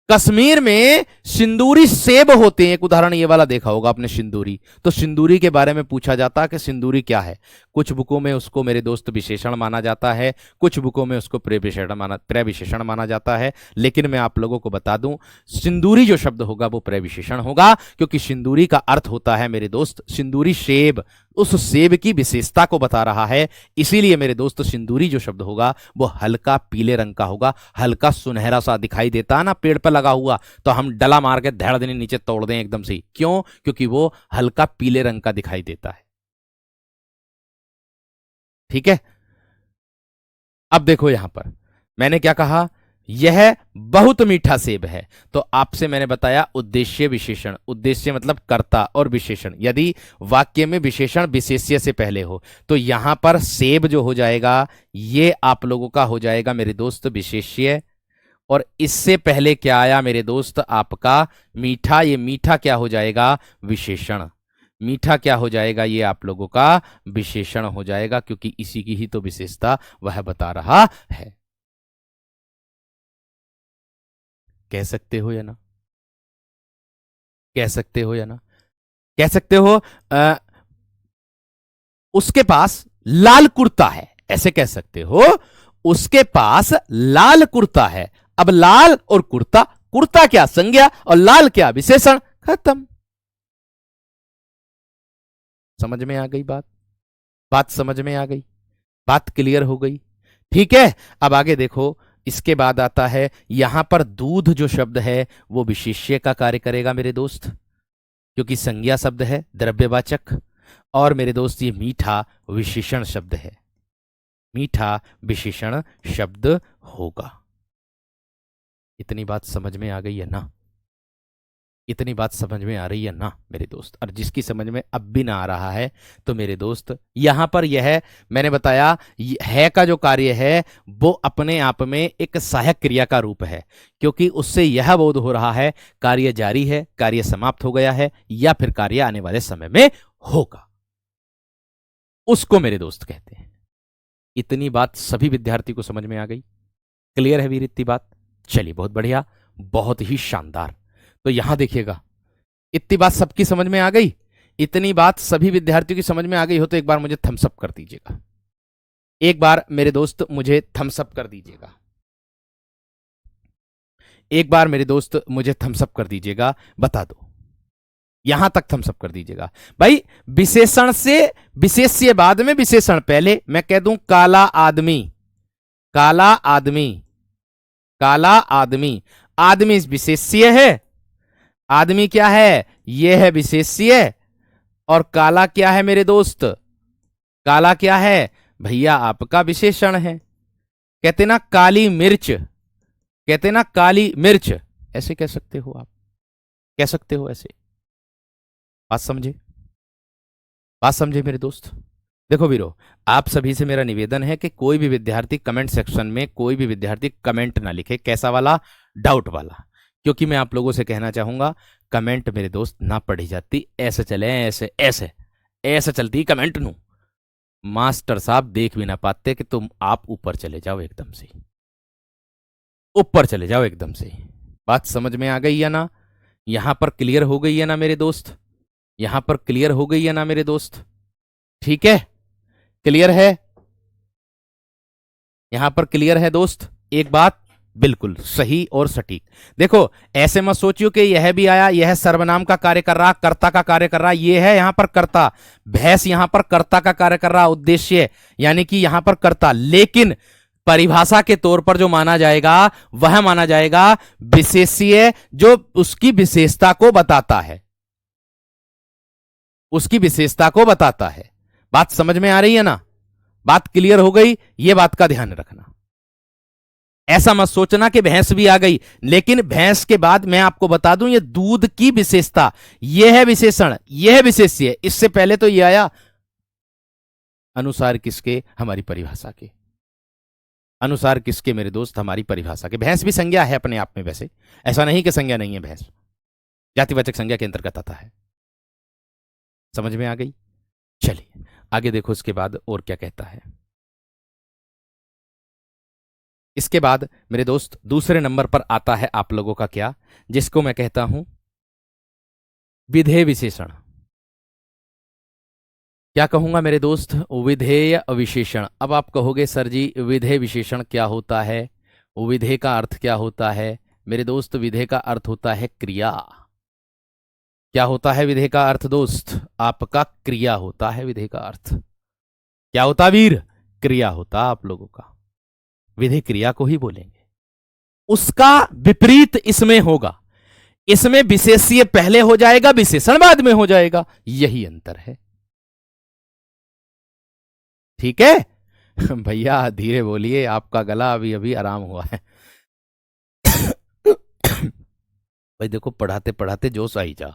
कश्मीर में सिंदूरी सेब होते हैं, एक उदाहरण ये वाला देखा होगा आपने, सिंदूरी। तो सिंदूरी के बारे में पूछा जाता है कि सिंदूरी क्या है, कुछ बुकों में उसको मेरे दोस्त विशेषण माना जाता है, कुछ बुकों में उसको प्रविशेषण माना जाता है। लेकिन मैं आप लोगों को बता दूं, सिंदूरी जो शब्द होगा वो प्रविशेषण होगा, क्योंकि सिंदूरी का अर्थ होता है मेरे दोस्त सिंदूरी सेब, उस सेब की विशेषता को बता रहा है। इसीलिए मेरे दोस्त सिंदूरी जो शब्द होगा वो हल्का पीले रंग का होगा, हल्का सुनहरा सा दिखाई देता है ना पेड़ पर लगा हुआ, तो हम डला मार के धड़ देने नीचे तोड़ दें एकदम से, क्यों, क्योंकि वो हल्का पीले रंग का दिखाई देता है। ठीक है, अब देखो यहां पर मैंने क्या कहा, यह बहुत मीठा सेब है। तो आपसे मैंने बताया उद्देश्य विशेषण, उद्देश्य मतलब कर्ता, और विशेषण यदि वाक्य में विशेषण विशेष्य से पहले हो, तो यहां पर सेब जो हो जाएगा ये आप लोगों का हो जाएगा मेरे दोस्त विशेष्य, और इससे पहले क्या आया मेरे दोस्त आपका मीठा, ये मीठा क्या हो जाएगा विशेषण, मीठा क्या हो जाएगा ये आप लोगों का विशेषण हो जाएगा, क्योंकि इसी की ही तो विशेषता वह बता रहा है। कह सकते हो या ना, कह सकते हो या ना, कह सकते हो उसके पास लाल कुर्ता है, ऐसे कह सकते हो, उसके पास लाल कुर्ता है। अब लाल और कुर्ता, कुर्ता क्या संज्ञा और लाल क्या विशेषण, खत्म। समझ में आ गई बात, बात समझ में आ गई, बात क्लियर हो गई। ठीक है, अब आगे देखो, इसके बाद आता है यहां पर दूध जो शब्द है वो विशेष्य का कार्य करेगा मेरे दोस्त, क्योंकि संज्ञा शब्द है द्रव्यवाचक, और मेरे दोस्त ये मीठा विशेषण शब्द है, मीठा विशेषण शब्द होगा। इतनी बात समझ में आ गई है ना, इतनी बात समझ में आ रही है ना मेरे दोस्त। और जिसकी समझ में अब भी ना आ रहा है तो मेरे दोस्त यहां पर यह मैंने बताया है का जो कार्य है वो अपने आप में एक सहायक क्रिया का रूप है, क्योंकि उससे यह बोध हो रहा है कार्य जारी है, कार्य समाप्त हो गया है, या फिर कार्य आने वाले समय में होगा, उसको मेरे दोस्त कहते हैं। इतनी बात सभी विद्यार्थी को समझ में आ गई, क्लियर है वीर इतनी बात। चलिए बहुत बढ़िया, बहुत ही शानदार। तो यहां देखिएगा, इतनी बात सबकी समझ में आ गई, इतनी बात सभी विद्यार्थियों की समझ में आ गई हो तो एक बार मुझे थम्स अप कर दीजिएगा, एक बार मेरे दोस्त मुझे थम्स अप कर दीजिएगा, एक बार मेरे दोस्त मुझे थम्स अप कर दीजिएगा, बता दो, यहां तक थम्स अप कर दीजिएगा भाई। विशेषण से विशेष्य बाद में विशेषण पहले, मैं कह दूं काला आदमी, काला आदमी, काला आदमी, आदमी विशेष्य है, आदमी क्या है यह है विशेष्य, और काला क्या है मेरे दोस्त, काला क्या है भैया आपका विशेषण है। कहते ना काली मिर्च, कहते ना काली मिर्च, ऐसे कह सकते हो आप, कह सकते हो ऐसे। बात समझे, बात समझे मेरे दोस्त। देखो वीरो, आप सभी से मेरा निवेदन है कि कोई भी विद्यार्थी कमेंट सेक्शन में कोई भी विद्यार्थी कमेंट ना लिखे, कैसा वाला, डाउट वाला, क्योंकि मैं आप लोगों से कहना चाहूंगा कमेंट मेरे दोस्त ना पढ़ी जाती, ऐसे चले ऐसे ऐसे ऐसे चलती कमेंट नू, मास्टर साहब देख भी ना पाते कि तुम आप ऊपर चले जाओ, एकदम से ऊपर चले जाओ एकदम से। बात समझ में आ गई है ना? यहां पर क्लियर हो गई है ना मेरे दोस्त? यहां पर क्लियर हो गई है ना मेरे दोस्त? ठीक है, क्लियर है? यहां पर क्लियर है दोस्त? एक बात बिल्कुल सही और सटीक। देखो, ऐसे मत सोचियो कि यह भी आया, यह सर्वनाम का कार्य कर रहा, कर्ता का कार्य कर रहा, यह है यहां पर कर्ता, भैंस यहां पर कर्ता का कार्य कर रहा, उद्देश्य यानी कि यहां पर कर्ता, लेकिन परिभाषा के तौर पर जो माना जाएगा वह माना जाएगा विशेष्य, जो उसकी विशेषता को बताता है, उसकी विशेषता को बताता है। बात समझ में आ रही है ना? बात क्लियर हो गई? यह बात का ध्यान रखना। ऐसा मत सोचना कि भैंस भी आ गई, लेकिन भैंस के बाद मैं आपको बता दूं ये दूध की विशेषता, यह है विशेषण, यह है विशेष्य। इससे पहले तो यह आया अनुसार किसके? हमारी परिभाषा के अनुसार। किसके मेरे दोस्त? हमारी परिभाषा के। भैंस भी संज्ञा है अपने आप में, वैसे ऐसा नहीं कि संज्ञा नहीं है, भैंस जातिवाचक संज्ञा के अंतर्गत आता है। समझ में आ गई? चलिए आगे देखो, इसके बाद और क्या कहता है। इसके बाद मेरे दोस्त दूसरे नंबर पर आता है आप लोगों का क्या, जिसको मैं कहता हूं विधेय विशेषण। क्या कहूंगा मेरे दोस्त? विधेय विशेषण। अब आप कहोगे सर जी विधेय विशेषण क्या होता है, विधेय का अर्थ क्या होता है? मेरे दोस्त विधेय का अर्थ होता है क्रिया। क्या होता है विधेय का अर्थ दोस्त? आपका क्रिया होता है विधेय का अर्थ। क्या होता वीर? क्रिया होता आप लोगों का। विधेय क्रिया को ही बोलेंगे। उसका विपरीत इसमें होगा, इसमें विशेष्य पहले हो जाएगा, विशेषण बाद में हो जाएगा, यही अंतर है। ठीक है भैया धीरे बोलिए, आपका गला अभी अभी आराम हुआ है भाई देखो, पढ़ाते पढ़ाते जोश आई जा,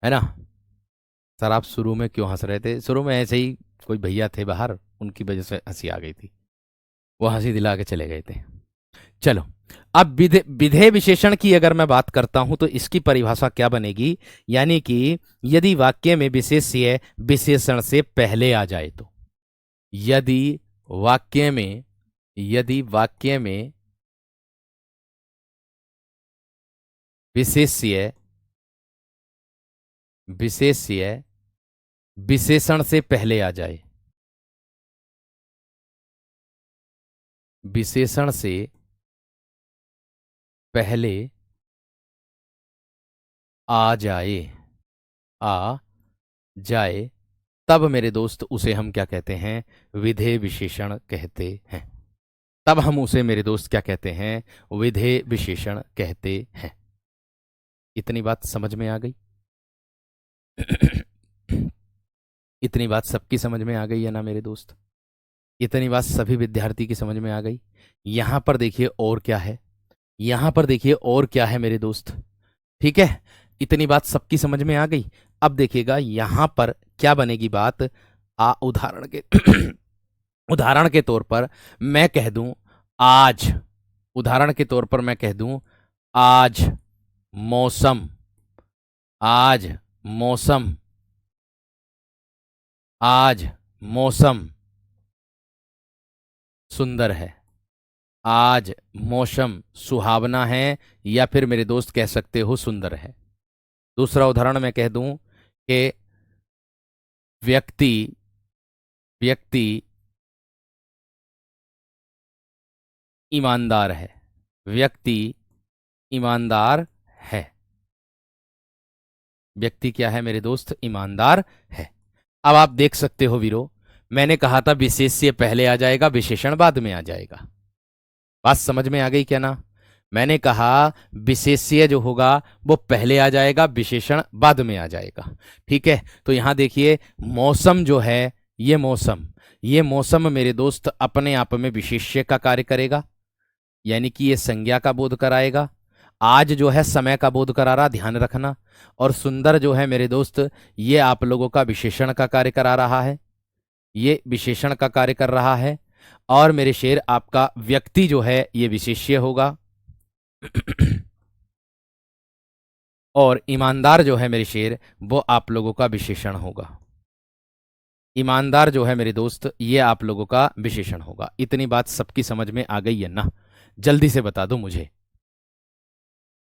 है ना? सर आप शुरू में क्यों हंस रहे थे? शुरू में ऐसे ही कोई भैया थे बाहर, उनकी वजह से हंसी आ गई थी, वो हंसी दिला के चले गए थे। चलो, अब विधेय विशेषण की अगर मैं बात करता हूं तो इसकी परिभाषा क्या बनेगी, यानी कि यदि वाक्य में विशेष्य विशेषण से पहले आ जाए तो, यदि वाक्य में विशेष्य विशेषण से पहले आ जाए, विशेषण से पहले आ जाए तब मेरे दोस्त उसे हम क्या कहते हैं? विधेय विशेषण कहते हैं। तब हम उसे मेरे दोस्त क्या कहते हैं? विधेय विशेषण कहते हैं। इतनी बात समझ में आ गई? इतनी बात सबकी समझ में आ गई है ना मेरे दोस्त? इतनी बात सभी विद्यार्थी की समझ में आ गई? यहां पर देखिए और क्या है, यहां पर देखिए और क्या है मेरे दोस्त। ठीक है, इतनी बात सबकी समझ में आ गई। अब देखिएगा यहां पर क्या बनेगी बात। उदाहरण के उदाहरण के तौर पर मैं कह दूं आज, उदाहरण के तौर पर मैं कह दूं आज मौसम, आज मौसम, आज मौसम सुंदर है, आज मौसम सुहावना है, या फिर मेरे दोस्त कह सकते हो सुंदर है। दूसरा उदाहरण मैं कह दूं कि व्यक्ति ईमानदार है, व्यक्ति ईमानदार है। व्यक्ति क्या है मेरे दोस्त? ईमानदार है। अब आप देख सकते हो वीरो, मैंने कहा था विशेष्य पहले आ जाएगा, विशेषण बाद में आ जाएगा। बात समझ में आ गई क्या ना? मैंने कहा विशेष्य जो होगा वो पहले आ जाएगा, विशेषण बाद में आ जाएगा। ठीक है, तो यहां देखिए मौसम जो है, ये मौसम मेरे दोस्त अपने आप में विशेष्य का कार्य करेगा, यानी कि ये संज्ञा का बोध कराएगा। आज जो है समय का बोध करा रहा, ध्यान रखना। और सुंदर जो है मेरे दोस्त, ये आप लोगों का विशेषण का कार्य करा रहा है, ये विशेषण का कार्य कर रहा है। और मेरे शेर, आपका व्यक्ति जो है ये विशेष्य होगा। और ईमानदार जो है मेरे शेर, वो आप लोगों का विशेषण होगा। ईमानदार जो है मेरे दोस्त, ये आप लोगों का विशेषण होगा। इतनी बात सबकी समझ में आ गई है ना? जल्दी से बता दो मुझे,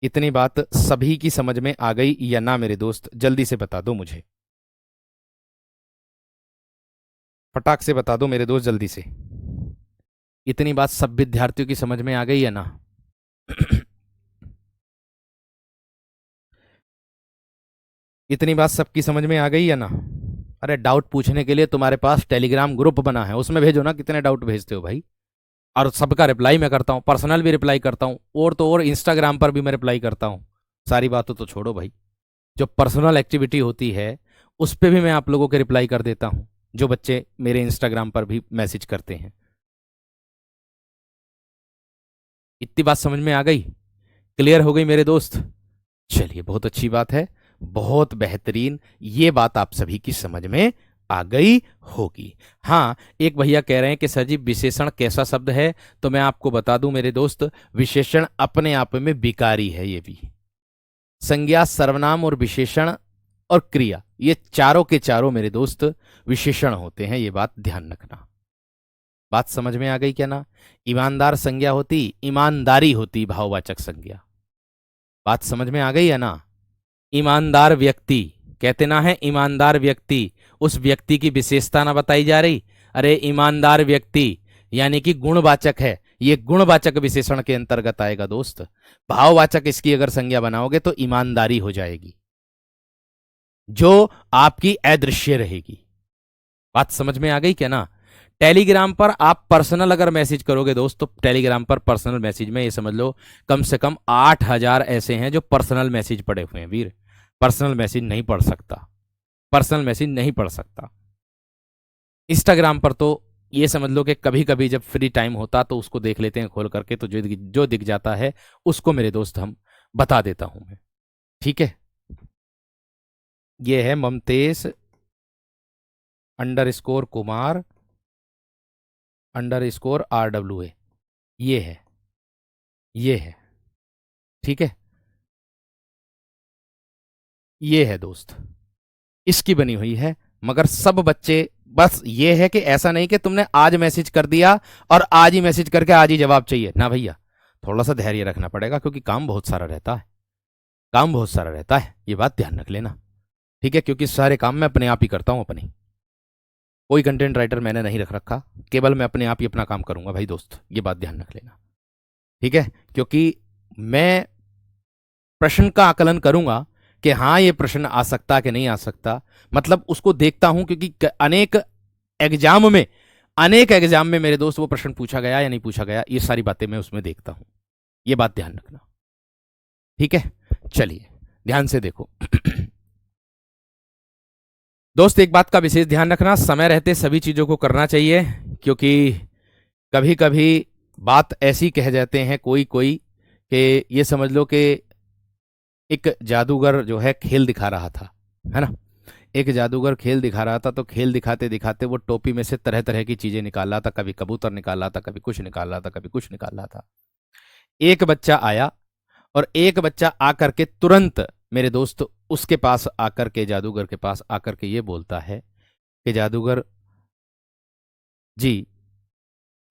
इतनी बात सभी की समझ में आ गई या ना मेरे दोस्त? जल्दी से बता दो मुझे, फटाक से बता दो मेरे दोस्त, जल्दी से। इतनी बात सब विद्यार्थियों की समझ में आ गई है ना? इतनी बात सबकी समझ में आ गई है ना? अरे डाउट पूछने के लिए तुम्हारे पास टेलीग्राम ग्रुप बना है, उसमें भेजो ना, कितने डाउट भेजते हो भाई। और सबका रिप्लाई मैं करता हूँ, पर्सनल भी रिप्लाई करता हूँ, और तो और इंस्टाग्राम पर भी मैं रिप्लाई करता हूँ। सारी बातों तो छोड़ो भाई, जो पर्सनल एक्टिविटी होती है उस पर भी मैं आप लोगों के रिप्लाई कर देता हूँ, जो बच्चे मेरे इंस्टाग्राम पर भी मैसेज करते हैं। इतनी बात समझ में आ गई? क्लियर हो गई मेरे दोस्त? चलिए, बहुत अच्छी बात है, बहुत बेहतरीन। ये बात आप सभी की समझ में आ गई होगी। हाँ, एक भैया कह रहे हैं कि सर जी विशेषण कैसा शब्द है? तो मैं आपको बता दूं मेरे दोस्त, विशेषण अपने आप में विकारी है। ये भी संज्ञा, सर्वनाम और विशेषण और क्रिया, ये चारों के चारों मेरे दोस्त विशेषण होते हैं। ये बात ध्यान रखना। बात समझ में आ गई क्या ना? ईमानदार संज्ञा होती, ईमानदारी होती भाववाचक संज्ञा। बात समझ में आ गई है ना? ईमानदार व्यक्ति कहते ना है, ईमानदार व्यक्ति, उस व्यक्ति की विशेषता ना बताई जा रही। अरे ईमानदार व्यक्ति यानी कि गुणवाचक है, ये गुणवाचक विशेषण के अंतर्गत आएगा दोस्त। भाववाचक इसकी अगर संज्ञा बनाओगे तो ईमानदारी हो जाएगी, जो आपकी अदृश्य रहेगी। बात समझ में आ गई क्या ना? टेलीग्राम पर आप पर्सनल अगर मैसेज करोगे दोस्त, तो टेलीग्राम पर पर्सनल मैसेज में ये समझ लो कम से कम 8,000 ऐसे हैं जो पर्सनल मैसेज पड़े हुए हैं वीर। पर्सनल मैसेज नहीं पढ़ सकता, पर्सनल मैसेज नहीं पढ़ सकता। इंस्टाग्राम पर तो ये समझ लो कि कभी कभी जब फ्री टाइम होता तो उसको देख लेते हैं खोल करके, तो जो दिख जाता है उसको मेरे दोस्त हम बता देता हूं मैं। ठीक है, ये है ममतेश _कुमार _RWA, ये है, ये है। ठीक है, ये है दोस्त, इसकी बनी हुई है। मगर सब बच्चे, बस ये है कि ऐसा नहीं कि तुमने आज मैसेज कर दिया और आज ही मैसेज करके आज ही जवाब चाहिए ना भैया। थोड़ा सा धैर्य रखना पड़ेगा, क्योंकि काम बहुत सारा रहता है, काम बहुत सारा रहता है, ये बात ध्यान रख लेना। ठीक है, क्योंकि सारे काम मैं अपने आप ही करता हूं अपने, कोई कंटेंट राइटर मैंने नहीं रख रखा, केवल मैं अपने आप ही अपना काम करूंगा भाई दोस्त, ये बात ध्यान रख लेना। ठीक है, क्योंकि मैं प्रश्न का आकलन करूंगा कि हाँ ये प्रश्न आ सकता कि नहीं आ सकता, मतलब उसको देखता हूं, क्योंकि एग्जाम में अनेक एग्जाम में मेरे दोस्त वो प्रश्न पूछा गया या नहीं पूछा गया, ये सारी बातें मैं उसमें देखता हूं, ये बात ध्यान रखना। ठीक है, चलिए ध्यान से देखो। दोस्त एक बात का विशेष ध्यान रखना, समय रहते सभी चीजों को करना चाहिए, क्योंकि कभी कभी बात ऐसी कह जाते हैं कोई कोई कि ये समझ लो कि एक जादूगर जो है खेल दिखा रहा था, है ना? एक जादूगर खेल दिखा रहा था, तो खेल दिखाते दिखाते वो टोपी में से तरह तरह की चीजें निकाल रहा था, कभी कबूतर निकाल रहा था, कभी कुछ निकाल रहा था, कभी कुछ निकाल रहा था। एक बच्चा आया और एक बच्चा आकर के तुरंत मेरे दोस्त उसके पास आकर के, जादूगर के पास आकर के ये बोलता है कि जादूगर जी,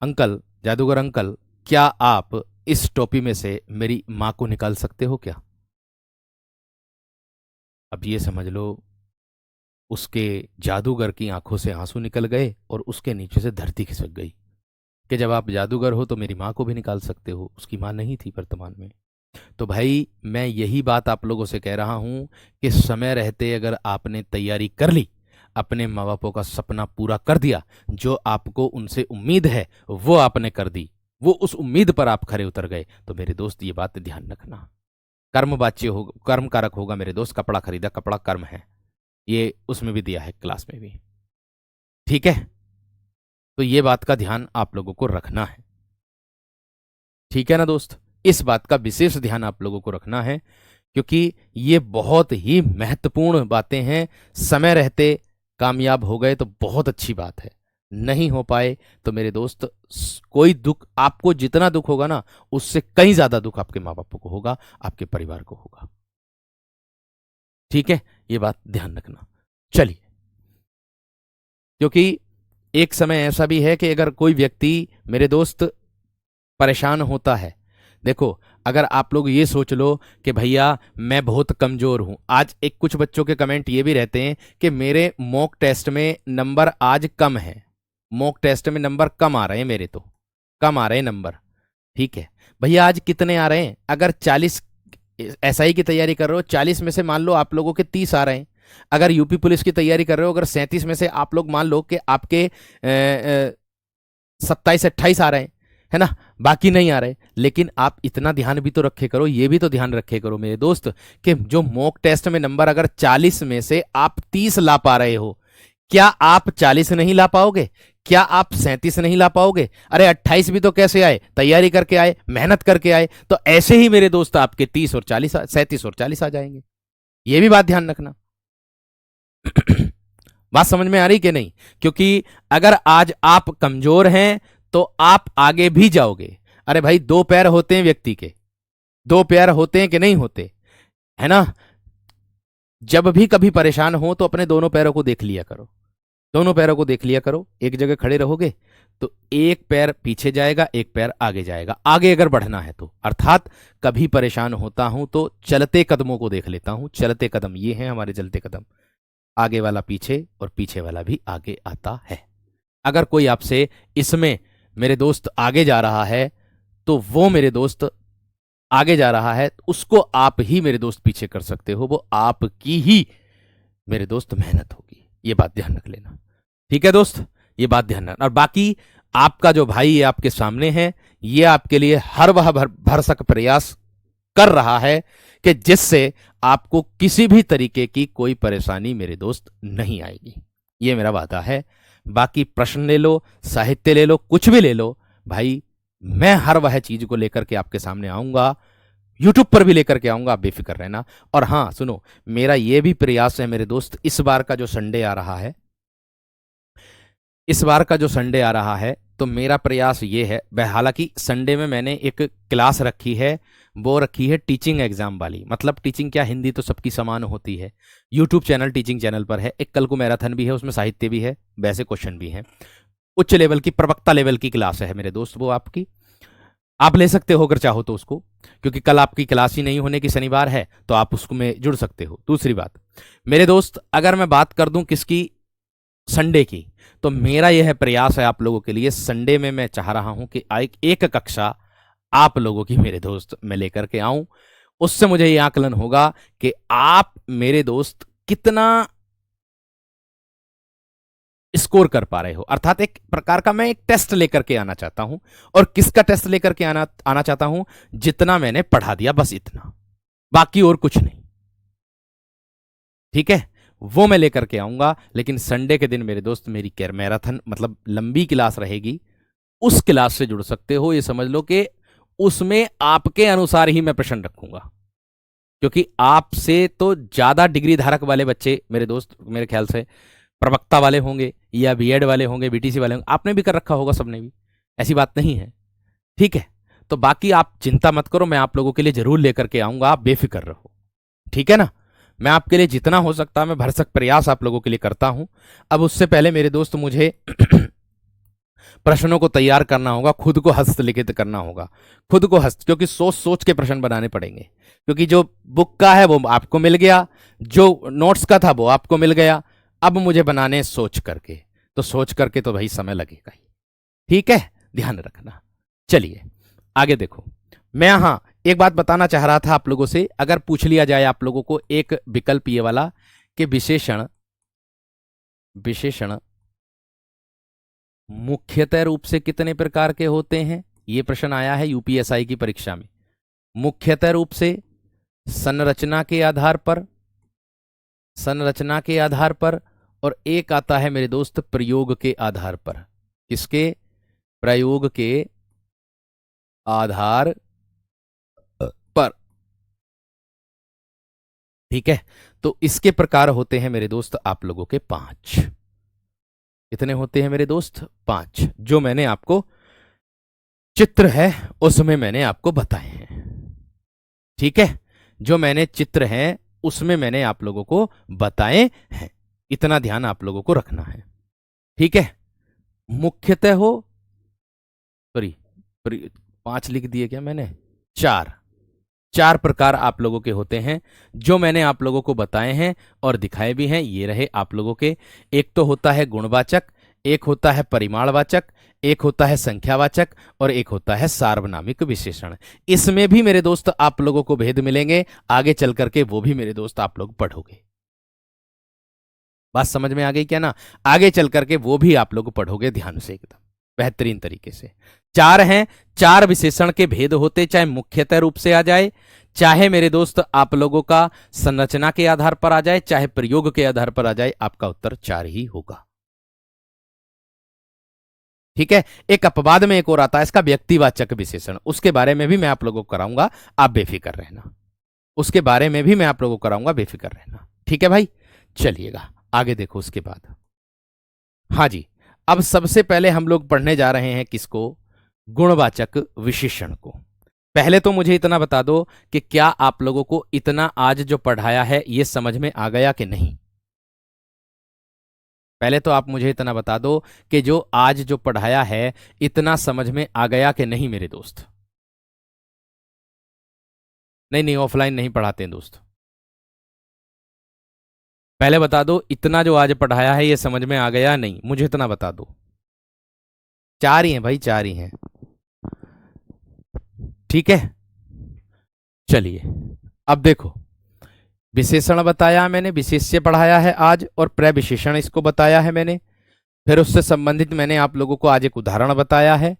अंकल, जादूगर अंकल, क्या आप इस टोपी में से मेरी मां को निकाल सकते हो क्या? अब ये समझ लो उसके जादूगर की आंखों से आंसू निकल गए और उसके नीचे से धरती खिसक गई कि जब आप जादूगर हो तो मेरी माँ को भी निकाल सकते हो। उसकी माँ नहीं थी वर्तमान में। तो भाई मैं यही बात आप लोगों से कह रहा हूं कि समय रहते अगर आपने तैयारी कर ली, अपने माँ बापों का सपना पूरा कर दिया, जो आपको उनसे उम्मीद है वो आपने कर दी, वो उस उम्मीद पर आप खरे उतर गए, तो मेरे दोस्त ये बात ध्यान रखना, कर्म वाच्य हो, कर्म कारक होगा मेरे दोस्त। कपड़ा खरीदा, कपड़ा कर्म है, ये उसमें भी दिया है क्लास में भी। ठीक है, तो ये बात का ध्यान आप लोगों को रखना है। ठीक है ना दोस्त? इस बात का विशेष ध्यान आप लोगों को रखना है, क्योंकि ये बहुत ही महत्वपूर्ण बातें हैं। समय रहते कामयाब हो गए तो बहुत अच्छी बात है, नहीं हो पाए तो मेरे दोस्त कोई दुख, आपको जितना दुख होगा ना उससे कहीं ज्यादा दुख आपके माँ बाप को होगा, आपके परिवार को होगा। ठीक है, ये बात ध्यान रखना। चलिए, क्योंकि एक समय ऐसा भी है कि अगर कोई व्यक्ति मेरे दोस्त परेशान होता है, देखो अगर आप लोग ये सोच लो कि भैया मैं बहुत कमजोर हूं, आज एक कुछ बच्चों के कमेंट ये भी रहते हैं कि मेरे मॉक टेस्ट में नंबर आज कम है, मॉक टेस्ट में नंबर कम आ रहे हैं, मेरे तो कम आ रहे हैं नंबर। ठीक है भैया, आज कितने आ रहे हैं? अगर 40 एसआई की तैयारी कर रहे हो, 40 में से मान लो आप लोगों के 30 आ रहे हैं। अगर यूपी पुलिस की तैयारी कर रहे हो, अगर 37 में से आप लोग मान लो कि आपके 27-28 आ रहे हैं, है ना, बाकी नहीं आ रहे। लेकिन आप इतना ध्यान भी तो रखे करो, ये भी तो ध्यान रखे करो मेरे दोस्त, कि जो मॉक टेस्ट में नंबर अगर 40 में से आप 30 ला पा रहे हो, क्या आप 40 नहीं ला पाओगे? क्या आप 37 नहीं ला पाओगे? अरे 28 भी तो कैसे आए? तैयारी करके आए, मेहनत करके आए। तो ऐसे ही मेरे दोस्त आपके 30 और 40, 37 और 40 आ जाएंगे। ये भी बात ध्यान रखना। बात समझ में आ रही कि नहीं? क्योंकि अगर आज आप कमजोर हैं तो आप आगे भी जाओगे। अरे भाई, दो पैर होते हैं व्यक्ति के, दो पैर होते हैं कि नहीं होते, है ना? जब भी कभी परेशान हो तो अपने दोनों पैरों को देख लिया करो, दोनों पैरों को देख लिया करो। एक जगह खड़े रहोगे तो एक पैर पीछे जाएगा, एक पैर आगे जाएगा, आगे अगर बढ़ना है तो। अर्थात कभी परेशान होता हूं तो चलते कदमों को देख लेता हूं। चलते कदम ये हैं हमारे चलते कदम, आगे वाला पीछे और पीछे वाला भी आगे आता है। अगर कोई आपसे इसमें मेरे दोस्त आगे जा रहा है तो वो मेरे दोस्त आगे जा रहा है, उसको आप ही मेरे दोस्त पीछे कर सकते हो, वो आपकी ही मेरे दोस्त मेहनत होगी। ये बात ध्यान रख लेना, ठीक है दोस्त? ये बात ध्यान रखना। और बाकी आपका जो भाई ये आपके सामने है, ये आपके लिए हर वह भरसक प्रयास कर रहा है कि जिससे आपको किसी भी तरीके की कोई परेशानी मेरे दोस्त नहीं आएगी। ये मेरा वादा है। बाकी प्रश्न ले लो, साहित्य ले लो, कुछ भी ले लो भाई, मैं हर वह चीज को लेकर के आपके सामने आऊंगा, यूट्यूब पर भी लेकर के आऊंगा, आप बेफिक्र रहना। और हाँ सुनो, मेरा यह भी प्रयास है मेरे दोस्त, इस बार का जो संडे आ रहा है, इस बार का जो संडे आ रहा है, तो मेरा प्रयास ये है, हालांकि संडे में मैंने एक क्लास रखी है, वो रखी है टीचिंग एग्जाम वाली। मतलब टीचिंग क्या, हिंदी तो सबकी समान होती है। यूट्यूब चैनल टीचिंग चैनल पर है। एक कल को मैराथन भी है, उसमें साहित्य भी है, वैसे क्वेश्चन भी है। उच्च लेवल की, प्रवक्ता लेवल की क्लास है मेरे दोस्त, वो आपकी आप ले सकते हो अगर चाहो तो उसको, क्योंकि कल आपकी क्लास ही नहीं होने की, शनिवार है, तो आप उसको में जुड़ सकते हो। दूसरी बात मेरे दोस्त, अगर मैं बात कर दूं किसकी, संडे की, तो मेरा यह प्रयास है आप लोगों के लिए, संडे में मैं चाह रहा हूं कि एक कक्षा आप लोगों की मेरे दोस्त मैं लेकर के आऊं। उससे मुझे यह आकलन होगा कि आप मेरे दोस्त कितना स्कोर कर पा रहे हो। अर्थात एक प्रकार का मैं एक टेस्ट लेकर के आना चाहता हूं। और किसका टेस्ट लेकर के आना चाहता हूं? जितना मैंने पढ़ा दिया बस इतना, बाकी और कुछ नहीं। ठीक है, वो मैं लेकर के आऊंगा। लेकिन संडे के दिन मेरे दोस्त मेरी मैराथन मतलब लंबी क्लास रहेगी, उस क्लास से जुड़ सकते हो। ये समझ लो कि उसमें आपके अनुसार ही मैं प्रश्न रखूंगा, क्योंकि आपसे तो ज्यादा डिग्री धारक वाले बच्चे मेरे दोस्त मेरे ख्याल से प्रवक्ता वाले होंगे या बीएड वाले होंगे, बीटीसी वाले होंगे। आपने भी कर रखा होगा, सबने भी, ऐसी बात नहीं है। ठीक है, तो बाकी आप चिंता मत करो, मैं आप लोगों के लिए जरूर लेकर के आऊंगा, आप बेफिक्र रहो। ठीक है ना? मैं आपके लिए जितना हो सकता है मैं भरसक प्रयास आप लोगों के लिए करता हूं। अब उससे पहले मेरे दोस्त मुझे प्रश्नों को तैयार करना होगा, खुद को हस्तलिखित करना होगा, खुद को क्योंकि सोच सोच के प्रश्न बनाने पड़ेंगे। क्योंकि जो बुक का है वो आपको मिल गया, जो नोट्स का था वो आपको मिल गया, अब मुझे बनाने सोच करके, तो सोच करके तो भाई समय लगेगा ही। ठीक है, ध्यान रखना। चलिए आगे देखो, मैं हाँ एक बात बताना चाह रहा था आप लोगों से, अगर पूछ लिया जाए आप लोगों को एक विकल्प ये वाला कि विशेषण विशेषण मुख्यतः रूप से कितने प्रकार के होते हैं, ये प्रश्न आया है यूपीएसआई की परीक्षा में। मुख्यतः रूप से संरचना के आधार पर, संरचना के आधार पर, और एक आता है मेरे दोस्त प्रयोग के आधार पर। किसके? प्रयोग के आधार ठीक है, तो इसके प्रकार होते हैं मेरे दोस्त आप लोगों के 5। कितने होते हैं मेरे दोस्त? 5, जो मैंने आपको चित्र है उसमें मैंने आपको बताए हैं। ठीक है, जो मैंने चित्र हैं उसमें मैंने आप लोगों को बताए हैं, इतना ध्यान आप लोगों को रखना है। ठीक है, मुख्यतः हो, सॉरी 5 लिख दिए क्या मैंने? 4 प्रकार आप लोगों के होते हैं, जो मैंने आप लोगों को बताए हैं और दिखाए भी हैं। ये रहे आप लोगों के। एक तो होता है गुणवाचक, एक होता है परिमाणवाचक, एक होता है संख्यावाचक और एक होता है सार्वनामिक विशेषण। इसमें भी मेरे दोस्त आप लोगों को भेद मिलेंगे, आगे चल करके वो भी मेरे दोस्त आप लोग पढ़ोगे। बात समझ में आ गई क्या ना? आगे चल करके वो भी आप लोग पढ़ोगे ध्यान से, एकदम बेहतरीन तरीके से। 4 हैं, 4 विशेषण के भेद होते, चाहे मुख्यतः रूप से आ जाए, चाहे मेरे दोस्त आप लोगों का संरचना के आधार पर आ जाए, चाहे प्रयोग के आधार पर आ जाए, आपका उत्तर 4 ही होगा। ठीक है, एक अपवाद में एक और आता है इसका व्यक्तिवाचक विशेषण, उसके बारे में भी मैं आप लोगों को कराऊंगा, आप बेफिक्र रहना। उसके बारे में भी मैं आप लोगों को कराऊंगा, बेफिक्र रहना। ठीक है भाई, चलिएगा आगे देखो उसके बाद। हाँ जी, अब सबसे पहले हम लोग पढ़ने जा रहे हैं किसको? गुणवाचक विशेषण को। पहले तो मुझे इतना बता दो कि क्या आप लोगों को इतना आज जो पढ़ाया है ये समझ में आ गया कि नहीं? पहले तो आप मुझे इतना बता दो कि जो आज जो पढ़ाया है इतना समझ में आ गया कि नहीं मेरे दोस्त? नहीं नहीं, ऑफलाइन नहीं पढ़ाते हैं दोस्त। पहले बता दो, इतना जो आज पढ़ाया है ये समझ में आ गया नहीं? मुझे इतना बता दो। 4 ही हैं भाई, 4 ही हैं। ठीक है, चलिए अब देखो, विशेषण बताया मैंने, विशेष्य पढ़ाया है आज, और प्रविशेषण इसको बताया है मैंने। फिर उससे संबंधित मैंने आप लोगों को आज एक उदाहरण बताया है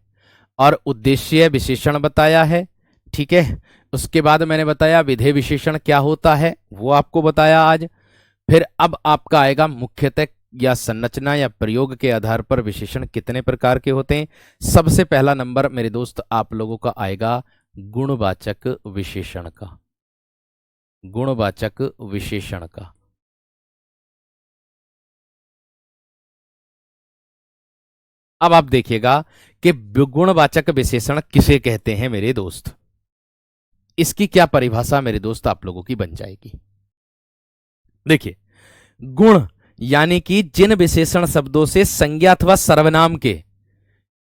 और उद्देश्य विशेषण बताया है। ठीक है, उसके बाद मैंने बताया विधेय विशेषण क्या होता है, वो आपको बताया आज। फिर अब आपका आएगा मुख्यतः या संरचना या प्रयोग के आधार पर विशेषण कितने प्रकार के होते हैं। सबसे पहला नंबर मेरे दोस्त आप लोगों का आएगा गुणवाचक विशेषण का। गुणवाचक विशेषण का अब आप देखिएगा कि गुणवाचक विशेषण किसे कहते हैं मेरे दोस्त। इसकी क्या परिभाषा मेरे दोस्त आप लोगों की बन जाएगी। देखिए, गुण यानी कि जिन विशेषण शब्दों से संज्ञा अथवा सर्वनाम के,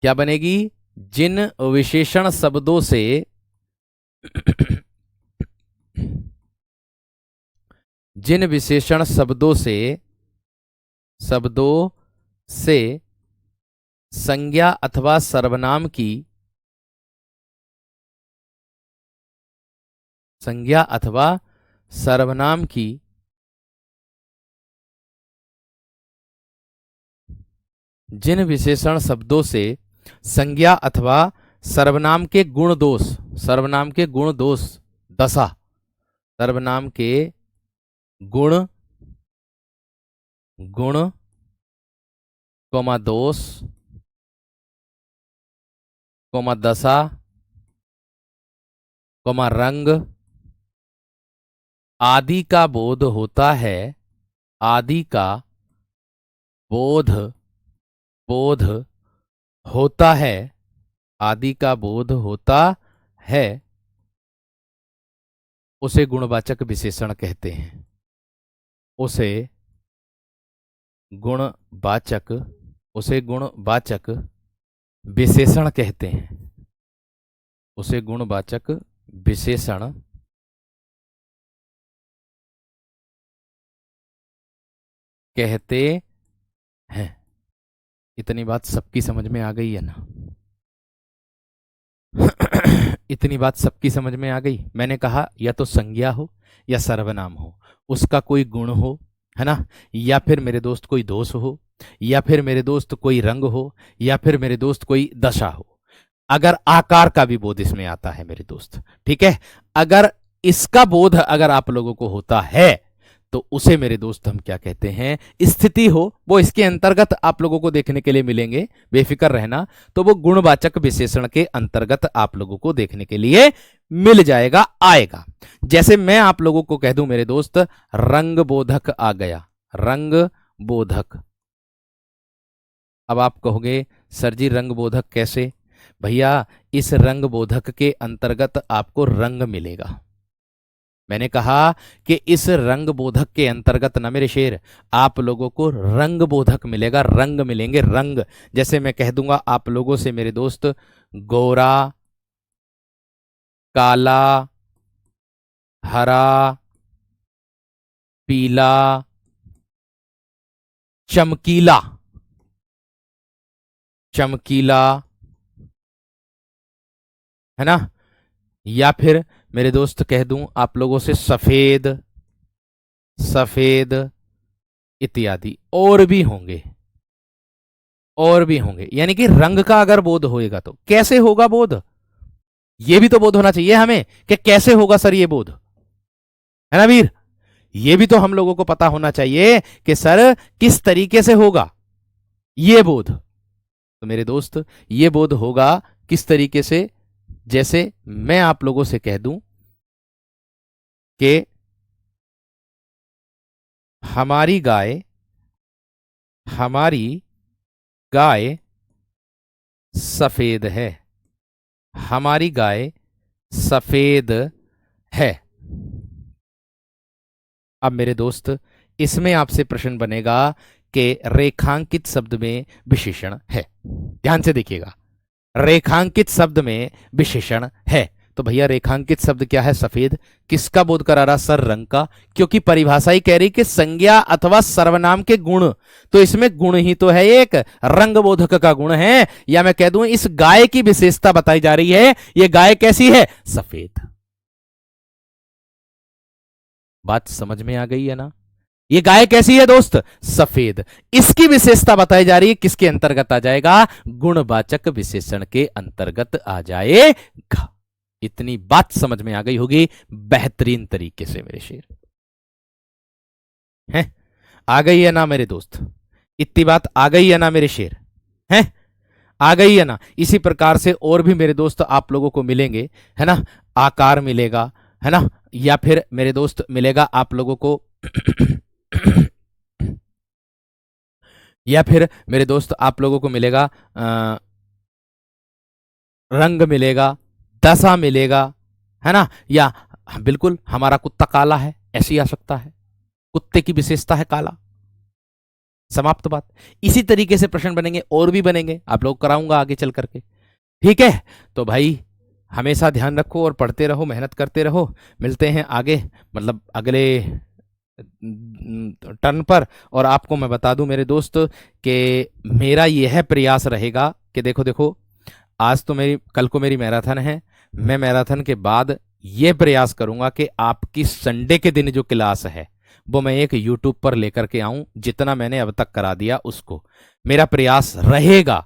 क्या बनेगी? जिन विशेषण शब्दों से जिन विशेषण शब्दों से संज्ञा अथवा सर्वनाम की, संज्ञा अथवा सर्वनाम की जिन विशेषण शब्दों से संज्ञा अथवा सर्वनाम के गुण दोष, सर्वनाम के गुण दोष दशा, सर्वनाम के गुण कोमा दोष कोमा दशा कोमा रंग आदि का बोध होता है, आदि का बोध होता है, आदि का बोध होता है, उसे गुणवाचक विशेषण कहते हैं। उसे गुणवाचक विशेषण कहते हैं। उसे गुणवाचक विशेषण कहते हैं। इतनी बात सबकी समझ में आ गई है ना? इतनी बात सबकी समझ में आ गई। मैंने कहा या तो संज्ञा हो या सर्वनाम हो, उसका कोई गुण हो, है ना, या फिर मेरे दोस्त कोई दोष हो, या फिर मेरे दोस्त कोई रंग हो, या फिर मेरे दोस्त कोई दशा हो। अगर आकार का भी बोध इसमें आता है मेरे दोस्त, ठीक है, अगर इसका बोध अगर आप लोगों को होता है तो उसे मेरे दोस्त हम क्या कहते हैं? स्थिति हो, वो इसके अंतर्गत आप लोगों को देखने के लिए मिलेंगे, बेफिक्र रहना। तो वो गुणवाचक विशेषण के अंतर्गत आप लोगों को देखने के लिए मिल जाएगा, आएगा। जैसे मैं आप लोगों को कह दूं मेरे दोस्त, रंग बोधक आ गया, रंग बोधक। अब आप कहोगे सर जी रंग बोधक कैसे? भैया इस रंग बोधक के अंतर्गत आपको रंग मिलेगा। मैंने कहा कि इस रंग बोधक के अंतर्गत ना मेरे शेर आप लोगों को रंग बोधक मिलेगा, रंग मिलेंगे, रंग। जैसे मैं कह दूंगा आप लोगों से मेरे दोस्त, गोरा, काला, हरा, पीला, चमकीला, चमकीला, है ना? या फिर मेरे दोस्त कह दूं आप लोगों से सफेद, सफेद इत्यादि, और भी होंगे, और भी होंगे। यानी कि रंग का अगर बोध होएगा तो कैसे होगा बोध, ये भी तो बोध होना चाहिए हमें कि कैसे होगा सर ये बोध, है ना वीर? ये भी तो हम लोगों को पता होना चाहिए कि सर किस तरीके से होगा ये बोध। तो मेरे दोस्त ये बोध होगा किस तरीके से? जैसे मैं आप लोगों से कह दूं कि हमारी गाय, हमारी गाय सफेद है, हमारी गाय सफेद है। अब मेरे दोस्त इसमें आपसे प्रश्न बनेगा कि रेखांकित शब्द में विशेषण है। ध्यान से देखिएगा, रेखांकित शब्द में विशेषण है। तो भैया रेखांकित शब्द क्या है? सफेद। किसका बोध करा रहा? सर रंग का। क्योंकि परिभाषा ही कह रही कि संज्ञा अथवा सर्वनाम के गुण, तो इसमें गुण ही तो है, एक रंग बोधक का गुण है। या मैं कह दूं इस गाय की विशेषता बताई जा रही है, ये गाय कैसी है? सफेद। बात समझ में आ गई है ना? ये गाय कैसी है दोस्त? सफेद। इसकी विशेषता बताई जा रही है, किसके अंतर्गत आ जाएगा? गुणवाचक विशेषण के अंतर्गत आ जाएगा। इतनी बात समझ में आ गई होगी बेहतरीन तरीके से मेरे शेर, हैं? आ गई है ना मेरे दोस्त? इतनी बात आ गई है ना मेरे शेर, हैं? आ गई है ना? इसी प्रकार से और भी मेरे दोस्त आप लोगों को मिलेंगे, है ना? आकार मिलेगा, है ना? या फिर मेरे दोस्त मिलेगा आप लोगों को या फिर मेरे दोस्त आप लोगों को मिलेगा रंग मिलेगा, दशा मिलेगा, है ना? या बिल्कुल हमारा कुत्ता काला है, ऐसी आ सकता है, कुत्ते की विशेषता है काला। समाप्त बात। इसी तरीके से प्रश्न बनेंगे, और भी बनेंगे, आप लोग कराऊंगा आगे चल करके। ठीक है? तो भाई हमेशा ध्यान रखो और पढ़ते रहो, मेहनत करते रहो। मिलते हैं आगे, मतलब अगले टर्न पर। और आपको मैं बता दूं मेरे दोस्त कि मेरा यह प्रयास रहेगा कि देखो देखो, आज तो मेरी, कल को मेरी मैराथन है। मैं मैराथन के बाद यह प्रयास करूंगा कि आपकी संडे के दिन जो क्लास है वो मैं एक यूट्यूब पर लेकर के आऊं, जितना मैंने अब तक करा दिया उसको। मेरा प्रयास रहेगा,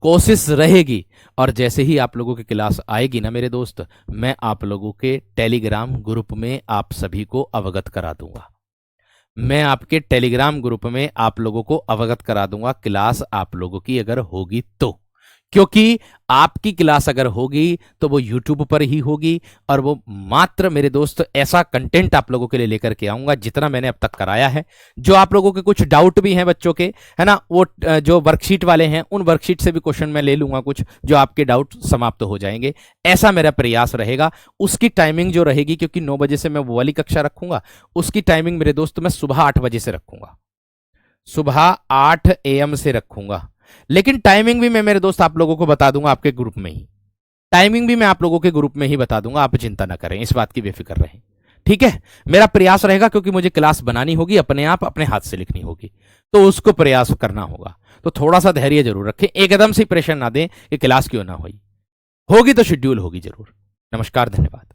कोशिश रहेगी। और जैसे ही आप लोगों की क्लास आएगी ना मेरे दोस्त, मैं आप लोगों के टेलीग्राम ग्रुप में आप सभी को अवगत करा दूंगा। मैं आपके टेलीग्राम ग्रुप में आप लोगों को अवगत करा दूंगा, क्लास आप लोगों की अगर होगी तो। क्योंकि आपकी क्लास अगर होगी तो वो यूट्यूब पर ही होगी, और वो मात्र मेरे दोस्त ऐसा कंटेंट आप लोगों के लिए लेकर के आऊंगा जितना मैंने अब तक कराया है। जो आप लोगों के कुछ डाउट भी हैं बच्चों के, है ना, वो जो वर्कशीट वाले हैं उन वर्कशीट से भी क्वेश्चन मैं ले लूंगा कुछ, जो आपके डाउट समाप्त हो जाएंगे। ऐसा मेरा प्रयास रहेगा। उसकी टाइमिंग जो रहेगी, क्योंकि 9 बजे से मैं वो वाली कक्षा रखूंगा, उसकी टाइमिंग मेरे दोस्त मैं सुबह 8 बजे से रखूंगा, सुबह 8 AM से रखूंगा। लेकिन टाइमिंग भी मैं मेरे दोस्त आप लोगों को बता दूंगा आपके ग्रुप में ही, टाइमिंग भी मैं आप लोगों के ग्रुप में ही बता दूंगा, आप चिंता ना करें, इस बात की बेफिक्र रहें। ठीक है? मेरा प्रयास रहेगा, क्योंकि मुझे क्लास बनानी होगी, अपने आप अपने हाथ से लिखनी होगी, तो उसको प्रयास करना होगा। तो थोड़ा सा धैर्य जरूर रखें, एकदम से प्रेशर ना दें कि क्लास क्यों ना हुई, होगी तो शेड्यूल होगी जरूर। नमस्कार, धन्यवाद।